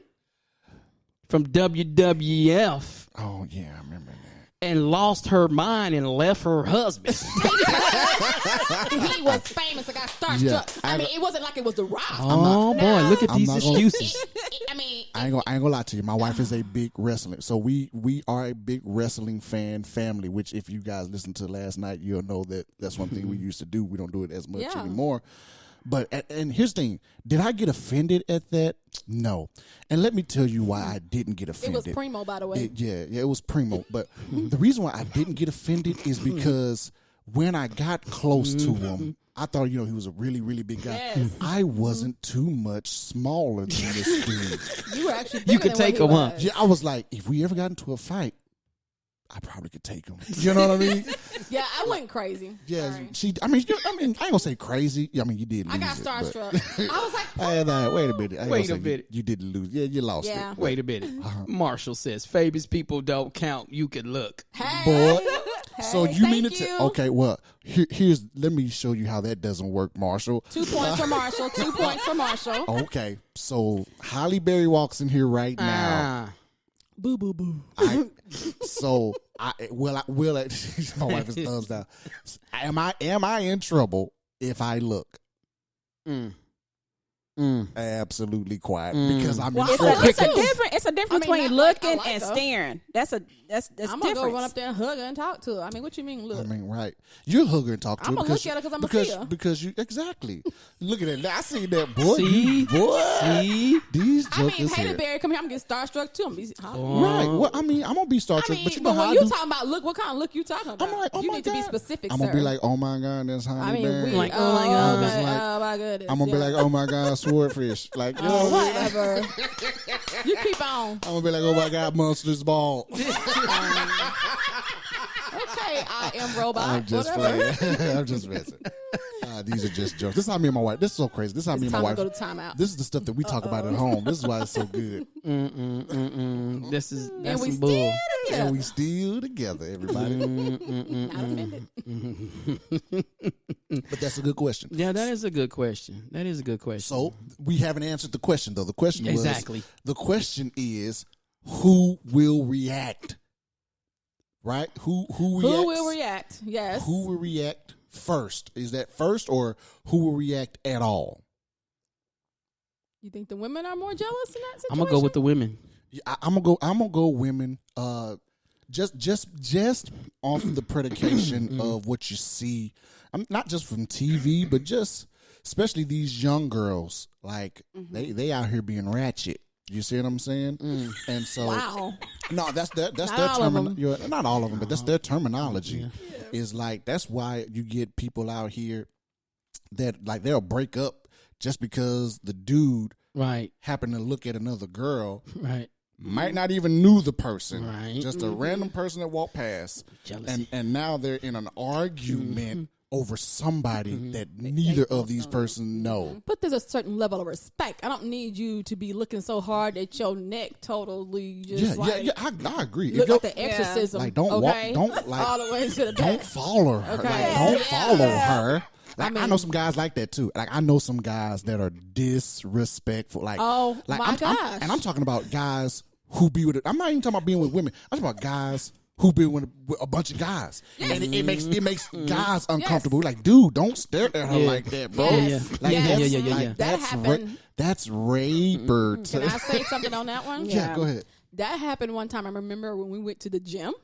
from WWF Oh yeah, I remember that. and lost her mind and left her husband. He was famous. I got starstruck. Yeah, I mean, it wasn't like it was The Rock. Oh boy, look at I'm these not gonna- excuses. I mean, I ain't gonna lie to you. My wife is a big wrestling, so we are a big wrestling fan family. Which, if you guys listened to last night, you'll know that that's one thing we used to do. We don't do it as much Yeah. anymore. But and here's the thing: did I get offended at that? No. And let me tell you why I didn't get It offended. was Primo, by the way. It was Primo. But the reason why I didn't get offended is because when I got close to him, I thought, he was a really, really big guy. Yes. I wasn't too much smaller than this dude. You were actually You bigger could than take what him, he huh? was. Yeah, I was like, if we ever got into a fight, I probably could take him. You know what I mean? Yeah, I went crazy. Yeah, Sorry. I ain't gonna say crazy. I mean, you did lose I got it, but- starstruck. I was like, Wait a minute. I ain't Wait gonna say a minute. You didn't lose. Yeah, you lost Yeah. it. Wait a minute. Marshall says famous people don't count. You can look. hey. Boy. So Hey, you mean thank to you. okay? Well, let me show you how that doesn't work, Marshall. 2 points for Marshall. 2 points for Marshall. Okay, so Holly Berry walks in here right now. Boo, boo, boo. My wife is thumbs down. Am I in trouble if I look? Absolutely quiet because I'm Well, in It's trouble. a difference. It's a difference I mean, between not like I looking like and her. staring. That's I'm different. gonna go run up there and hug her and talk to her. I mean, what you mean look? I mean, right? You'll hug her and talk to I'ma her. look at her 'cause I'ma see her. Because you exactly. Look at that. I see that boy. See? Boy. See? These I mean, jokers Haley here. Berry, come here. I'm gonna get starstruck too. Right. Well, I mean, I'm gonna be Star I Trek, mean, but you know but how when I you do. talking about look, what kind of look you talking about? I'm like, oh you my need to be God. specific, I'm sir. gonna be like, oh my God, that's Honey I mean, Bear. we, Like, oh, oh my God. my, Like, oh my goodness. I'm gonna be yeah. like, oh my God, swordfish. Like, you know what I mean? whatever. You keep on. I'm gonna be like, oh my God, monster's ball. Okay, I am robot. I'm just whatever. playing. I'm just messing. These are just jokes. This is how me and my wife. This is so crazy. This is how me and my Time wife. to go to timeout. This is the stuff that we talk about at home. This is why it's so good. That's And we some bull. still together. And we still together, everybody. Not offended. But that's a good question. Yeah, that is a good question. That is a good question. So we haven't answered the question though. The question was Exactly. The question is who will react? Right? Who Who reacts? will react? Yes. Who will react first? Is that first or who will react at all? You think the women are more jealous in that situation? I'm gonna go with the women. Yeah, I'm gonna go women. Just off the predication of what you see. I'm not just from TV, but just especially these young girls. Like they out here being ratchet. You see what I'm saying? And so Wow. no, that's their all of them. terminology. Not all of them, but that's their terminology. Is like that's why you get people out here that like they'll break up just because the dude Right. happened to look at another girl, Right. might not even knew the person, Right. just a random person that walked past, Jealousy. and now they're in an argument over somebody that neither of these persons know. But there's a certain level of respect. I don't need you to be looking so hard that your neck totally just Yeah, I agree. If look you're- like the exorcism. Like, don't walk- okay? don't, like, all the way to the don't back. follow her. Okay. Like, don't follow her. Like, I mean- know some guys like that too. Like I know some guys that are disrespectful. Like, Oh, like my I'm gosh. and I'm talking about guys who be with. I'm not even talking about being with women. I'm talking about guys who be with a bunch of guys, and it makes guys uncomfortable. Like, dude, don't stare at her like that, bro. Yes. Like, Yes. that's, Yeah. like, That that's happened. that's raper. Can I say something on that one? Yeah, go ahead. That happened one time. I remember when we went to the gym,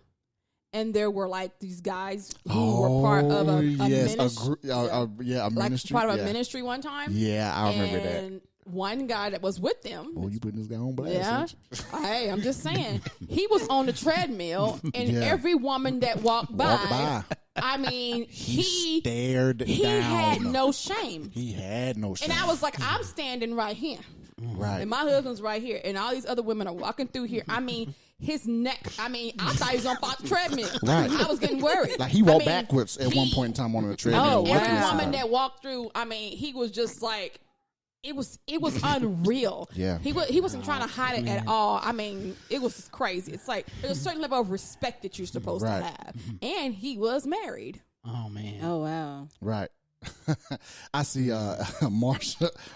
and there were like these guys who were part of a yes, ministry. a like ministry. part of yeah. a ministry one time. Yeah, I remember that. And one guy that was with them. Oh, you putting this guy on blast? Yeah. ain't you? Hey, I'm just saying. He was on the treadmill, and Yeah. every woman that walked by, Walked by. I mean, He stared he down. had no shame. He had no shame. And I was like, I'm standing right here. right. And my husband's right here. And all these other women are walking through here. I mean, his neck. I mean, I thought he was on the treadmill. Right. I was getting worried. Like he walked I mean, backwards at one point in time on the Oh, treadmill. every wow. woman that walked through, I mean, he was just like, it was unreal. Yeah. He wasn't trying to hide it at all. I mean, it was crazy. It's like there's a certain level of respect that you're supposed Right. to have. And he was married. Oh man. Oh wow. Right. I see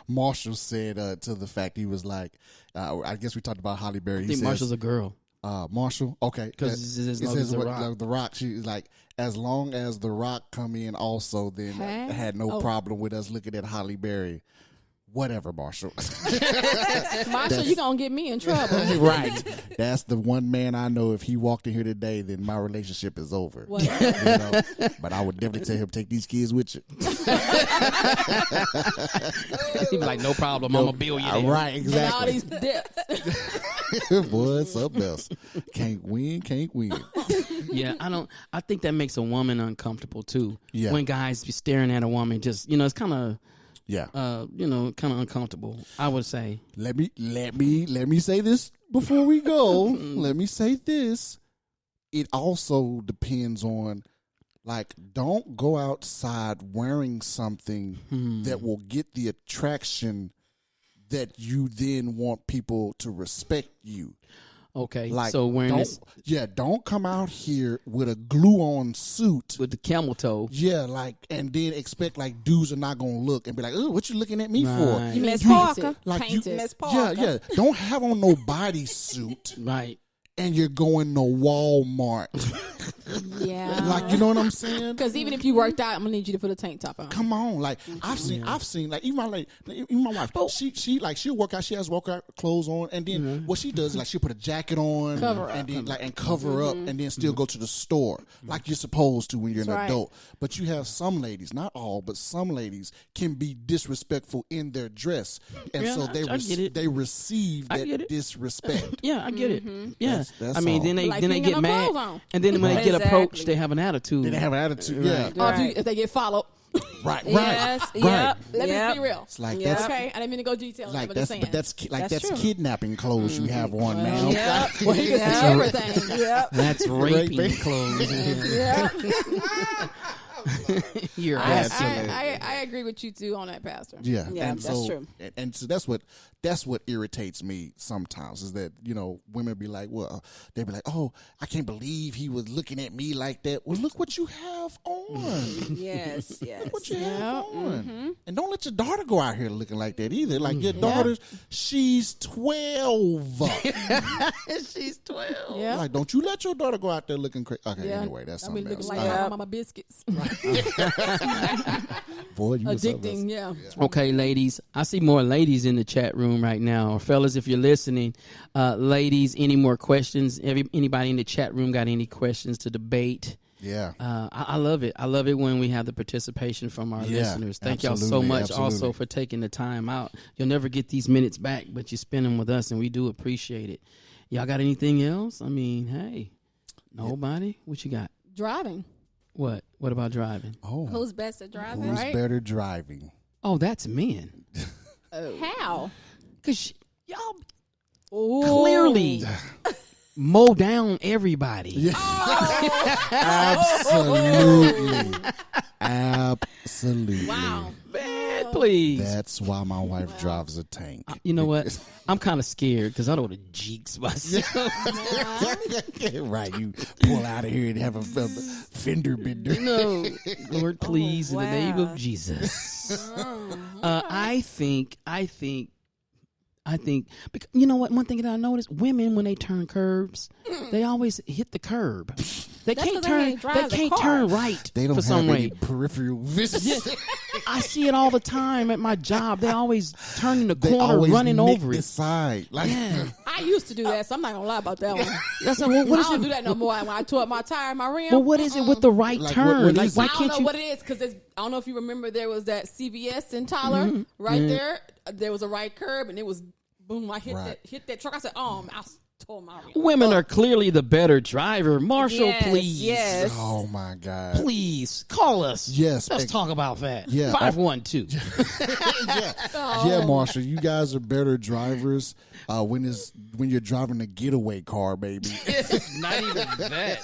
Marshall said to the fact he was like, I guess we talked about Holly Berry. I think Marshall's a girl. Marshall, okay. 'Cause it's as long as The Rock. The Rock, she's like, as long as The Rock come in also, then I had no Oh. problem with us looking at Holly Berry. whatever, Marshall. Marshall, you gonna get me in trouble. Right. That's the one man I know. If he walked in here today, then my relationship is over. What? You know? But I would definitely tell him, take these kids with you. He'd be like, no problem, I'm a billionaire. Right, And all exactly. these dips. Boy, something else. Can't win. Yeah, I think that makes a woman uncomfortable too. Yeah. When guys be staring at a woman, just, it's kind of, Yeah. kind of uncomfortable, I would say. Let me say this before we go. Let me say this. It also depends on, like, don't go outside wearing something that will get the attraction that you then want people to respect you. Okay, Like, so wearing this don't come out here with a glue-on suit. with the camel toe. Yeah, like, and then expect like dudes are not gonna look and be like, "Oh, what you looking at me for?" Right. You mean Miss painted. Parker. Like Painted. Miss Yeah, Parker. yeah. Don't have on no bodysuit Right. and you're going to Walmart. Yeah. Like, you know what I'm saying? Because even if you worked out, I'm gonna need you to put a tank top on. Come on, like I've seen like even my wife. She like she'll work out. She has workout clothes on, and then what she does is like she'll put a jacket on, Cover up. and then cover up, and then still go to the store like you're supposed to when you're an That's right. adult. But you have some ladies, not all, but some ladies can be disrespectful in their dress, and Yeah, so I get it. they receive I get that it. disrespect. Yeah, I get it. Yeah, That's I mean, all. then they Like then they you ain't get got no mad, clothes on. and then when they get Exactly. approached, they have an attitude. They have an attitude. Yeah, Or Right. if they get followed. right. Yes. Right. Yep. Let Yep. me be real. It's like Yeah. that's Okay, I didn't mean to go detail. like but that's just saying. but that's That's true. kidnapping clothes you have on, man. Yep. well, he can see Yep. everything. Yep. That's raping Raping. clothes. Yep. You're I, absolutely. I agree with you too on that, Pastor. Yeah, Yeah, and that's so, true. And so that's what irritates me sometimes is that women be like, well, they be like, oh, I can't believe he was looking at me like that. Well, look what you have on. Yes. Yes. What you have on, Mm-hmm. and don't let your daughter go out here looking like that either. Like your daughter, she's 12. She's 12. Yeah. Like, don't you let your daughter go out there looking crazy. Okay, Yeah. anyway, that's I mean, something looking else. like Yep. Mama Biscuits. Boy, you was something Addicting, yeah. Okay, ladies. I see more ladies in the chat room right now. Or fellas, if you're listening, ladies, any more questions? Anybody in the chat room got any questions to debate? else. Yeah. I love it. I love it when we have the participation from our Yeah, listeners. Thank y'all so absolutely, much also absolutely. for taking the time out. You'll never get these minutes back, but you spend them with us, and we do appreciate it. Y'all got anything else? I mean, hey, nobody? What you got? Driving. What? What about driving? Oh, Who's best at driving? who's right? better driving? Oh, that's men. How? Because y'all Ooh. clearly mow down everybody. Absolutely. Absolutely. Wow. Man, please. That's why my wife drives a tank. You know what? I'm kind of scared because I don't want to jeeks myself. Right, you pull out of here and have a fender bender. No, Lord, please, in the name of wow. Jesus. I think, because, you know what? One thing that I noticed: women, when they turn curves, they always hit the curb. They That's can't 'cause they turn. can't drive They the can't car. turn right. They don't for have some any reason. peripheral vision. I see it all the time at my job. They always turn in the They corner, always running nick over the it. side. Like, Yeah, I used to do that, so I'm not gonna lie about that one. that's what I is don't it? do that no more. When I tore up my tire, my rim. But what is it with the right Like, turn? what Like, is why it? I can't don't know you? what it is because I don't know if you remember there was that CVS in Tyler right there. There was a right curb and it was boom. I Right. hit that truck. I said, I tore my rim. Women are clearly the better driver. Marshall, Yes, please. yes. oh my God. Please call us. Yes, Let's ex- talk about that. Yeah, 512. Yeah, Marshall, you guys are better drivers when you're driving a getaway car, baby. Not even that.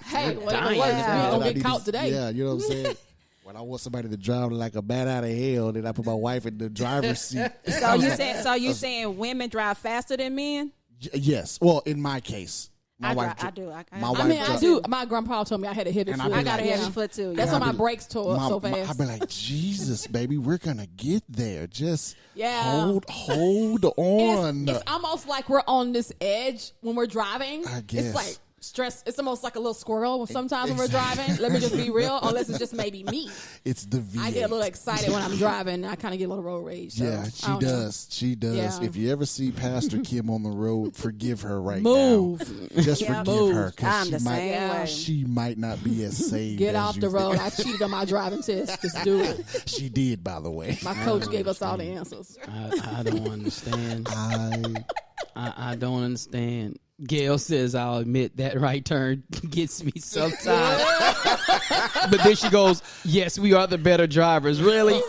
Hey, what dying. we And I gonna need get to- caught today? Yeah, you know what I'm saying? When I want somebody to drive like a bat out of hell, then I put my wife in the driver's seat. So you saying women drive faster than men? Yes. Well, in my case, my I wife. dri- I do. I- my I wife. I mean, I dri- do. My grandpa told me I had a heavy And I foot. be I got a like- heavy foot too. That's And why I my be- brakes tore up so fast. I've been like, Jesus, baby, we're gonna get there. Just Yeah. hold on. It's almost like we're on this edge when we're driving. I guess. It's like stress. It's almost like a little squirrel sometimes when we're driving. Let me just be real, unless it's just maybe me. It's the V8. I get a little excited when I'm driving. I kind of get a little road rage. So, Yeah, she does. She does. Yeah. If you ever see Pastor Kim on the road, forgive her right Move. now. Just Yeah, forgive move. her I'm because the same way. she might not be as saved. Get as off you the road. think. I cheated on my driving test. Just do it. She did, by the way. My coach gave us all the answers. I don't understand. I don't understand. Gail says, I'll admit that right turn gets me sometimes. But then she goes, yes, we are the better drivers. Really?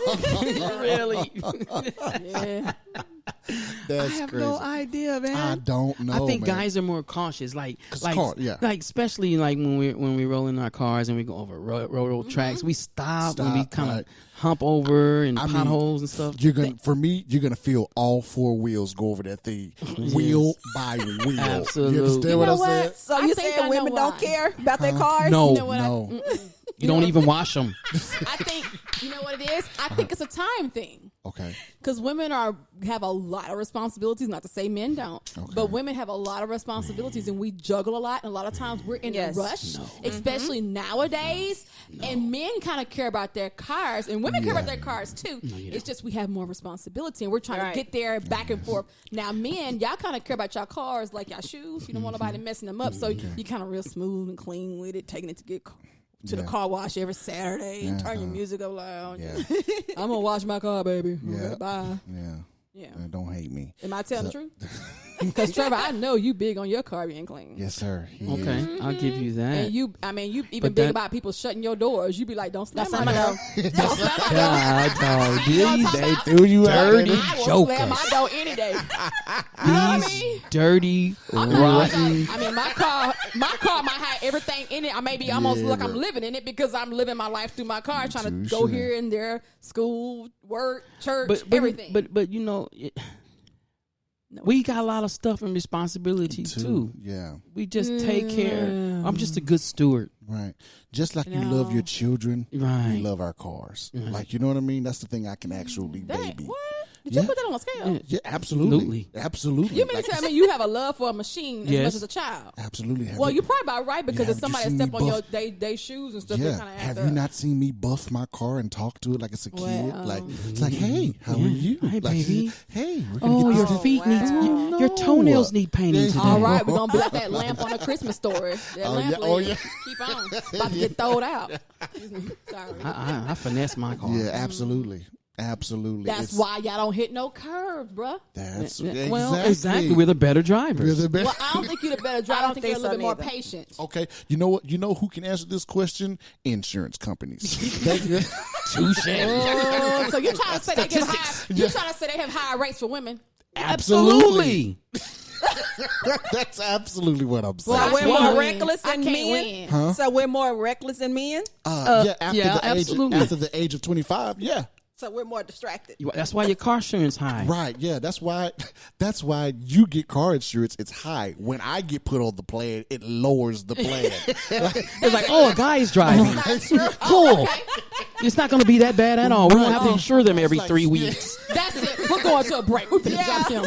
Really? Yeah. That's I have crazy. no idea, man. I don't know. I think man. guys are more cautious, like yeah. like especially like when we roll in our cars and we go over road tracks, we stop and we Stop, kind of right. hump over and I mean, potholes and stuff. You're gonna, for me, you're gonna feel all four wheels go over that thing, wheel by wheel. Absolutely. You understand what I'm saying? So I you think I saying know women don't why. care about their cars? No, You know what? No. you don't even wash them. I think, you know what it is? I think it's a time thing. Okay. Because women have a lot of responsibilities, not to say men don't, but women have a lot of responsibilities and we juggle a lot. And a lot of times we're in Yes. a rush, especially nowadays. And men kind of care about their cars and women care about their cars too. It's just we have more responsibility and we're trying Right. to get there back and forth. Now, men, y'all kind of care about y'all cars like y'all shoes. You don't want nobody messing them up. So you kind of real smooth and clean with it, taking it to get to the car wash every Saturday and turn your music up loud. Yeah. I'm going to wash my car, baby. Yeah. Okay, bye. Yeah. Yeah. Don't hate me. Am I telling the truth? Because Trevor, I know you big on your car being clean. Yes, sir. He Okay, is. I'll give you that. And you even But big that- about people shutting your doors. You be like, don't slam Don't my slam door. my door. Don't slam my door. God, dog, these They threw you out. dirty didn't I will jokers. slam my door any day. You know what I mean? These dirty, I'm not rotten. I mean, my car might have everything in it. I may be almost Yeah, look I'm bro. living in it because I'm living my life through my car, trying to Touche. go here and there, school, work, church, But everything. But you know, we got a lot of stuff and responsibility too. Yeah. We just take care. I'm just a good steward. Right. Just like you love your children, Right. we love our cars. Like, you know what I mean? That's the thing I can actually baby. What? Did Yeah. you put that on a scale? Yeah, absolutely. Absolutely. Absolutely. You mean Like, to tell me you have a love for a machine as Yes. much as a child? absolutely. Well, you're probably about right because if haven't you somebody seen me step on your buff- they shoes and stuff, they Yeah. kind of Have you not seen me buff my car and talk to it like it's a kid? Well. Like it's like, hey, how are you? Hey, like, baby. Hey, we're gonna Oh, get your this- feet need no. your toenails need painting Yeah. today. All right, we're gonna be like that lamp on a Christmas story. That Oh, lamp yeah. Oh, lady. yeah. Keep on. About to get thrown out. Excuse me. Sorry. I finesse my car. Yeah, absolutely. Absolutely. That's It's- why y'all don't hit no curves, bruh. That's Well, exactly. We're the better drivers. We're the best. Well, I don't think you're the better driver. I don't think you're a think little so bit more neither. patient. Okay, you know what? You know who can answer this question? Insurance companies. They- Oh, so you're trying to say they give high? You're trying to say they have higher rates for women? Absolutely. That's absolutely what I'm saying. Well, So we're can't more win. reckless I than can't men. win. So we're more reckless than men. Yeah, yeah, absolutely. After the age of 25, yeah. So we're more distracted. That's why your car insurance high. Right, yeah, that's why you get car insurance. It's high. When I get put on the plan, it lowers the plan. It's like, oh, a guy is driving. Cool. It's not going to be that bad at all. We don't have to insure them every Like, 3 yeah. weeks. That's it. We're going to a break. We're finna jump him.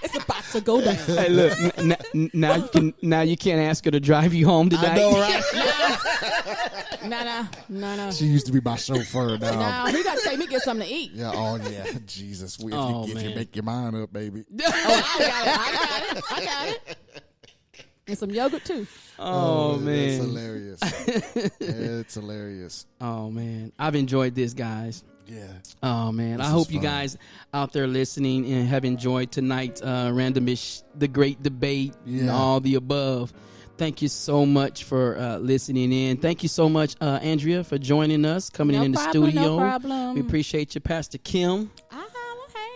It's about to go down. Hey, look, now you can't ask her to drive you home tonight. I know, right? Nah. She used to be my chauffeur now. Now he got to take me get something to eat. Yeah, oh yeah, Jesus. If Oh, you man. make your mind up, baby. I got it. And some yogurt too. Oh, It's man. hilarious. It's hilarious. Oh, man. I've enjoyed this, guys. Yeah. Oh, man. This I is hope you fun. guys out there listening and have enjoyed tonight's randomish, the great debate, and Yeah. all the above. Thank you so much for listening in. Thank you so much, Andrea, for joining us, coming in the studio. No problem. We appreciate you, Pastor Kim.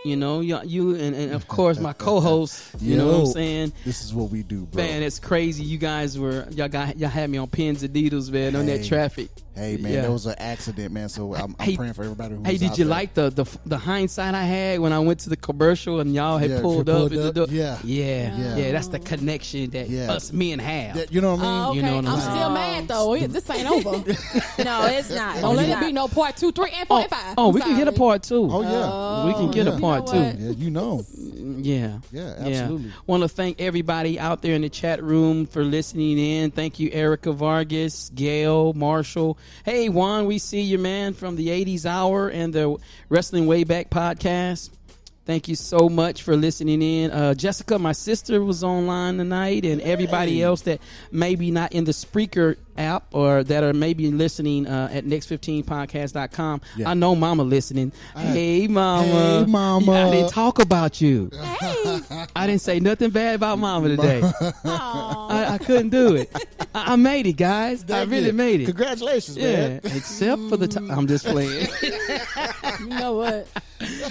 You know, you and of course my co-host. You know what I'm Yo, saying? This is what we do, bro. Man, it's crazy. You guys y'all had me on pins and needles, man, on that Hey. traffic. Hey man, Yeah. that was an accident, man. So I'm Hey, praying for everybody who's Hey, did out you there. like the hindsight I had when I went to the commercial and y'all had Yeah, pulled you up? pulled at the up? door? Yeah. Yeah. That's the connection that Yeah. us men have. Yeah, you know what I mean? Oh, okay. You know what I'm I'm saying? still mad though. This ain't over. No, it's not. Don't let It's it be not. no part 2, 3, and 4, and 5. Oh, we can get a part two. Oh yeah. We can get a yeah. part You two. know what? Yeah, you know. Yeah. Yeah, absolutely. Want to thank everybody out there in the chat room for listening in. Thank you, Erica Vargas, Gail, Marshall. Hey, Juan, we see you, man, from the 80s Hour and the Wrestling Way Back podcast. Thank you so much for listening in. Jessica, my sister, was online tonight, and everybody else that maybe not in the Spreaker app or that are maybe listening at next15podcast.com. Yeah. I know Mama listening. Hey, Mama. Hey, Mama. I didn't talk about you. Hey. I didn't say nothing bad about Mama today. I couldn't do it. I made it, guys. I really made it. Congratulations, Yeah, man. except for the time. I'm just playing. You know what?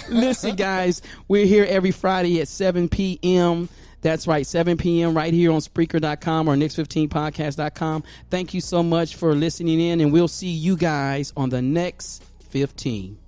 Listen, guys, we're here every Friday at 7 p.m. That's right, 7 p.m. right here on Spreaker.com or Next15Podcast.com. Thank you so much for listening in, and we'll see you guys on the next 15.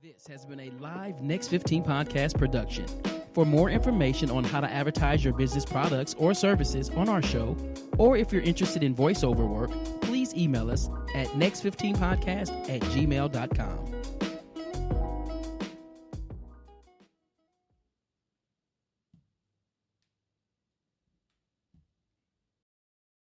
This has been a live Next 15 podcast production. For more information on how to advertise your business products or services on our show, or if you're interested in voiceover work, please email us at next15podcast@gmail.com.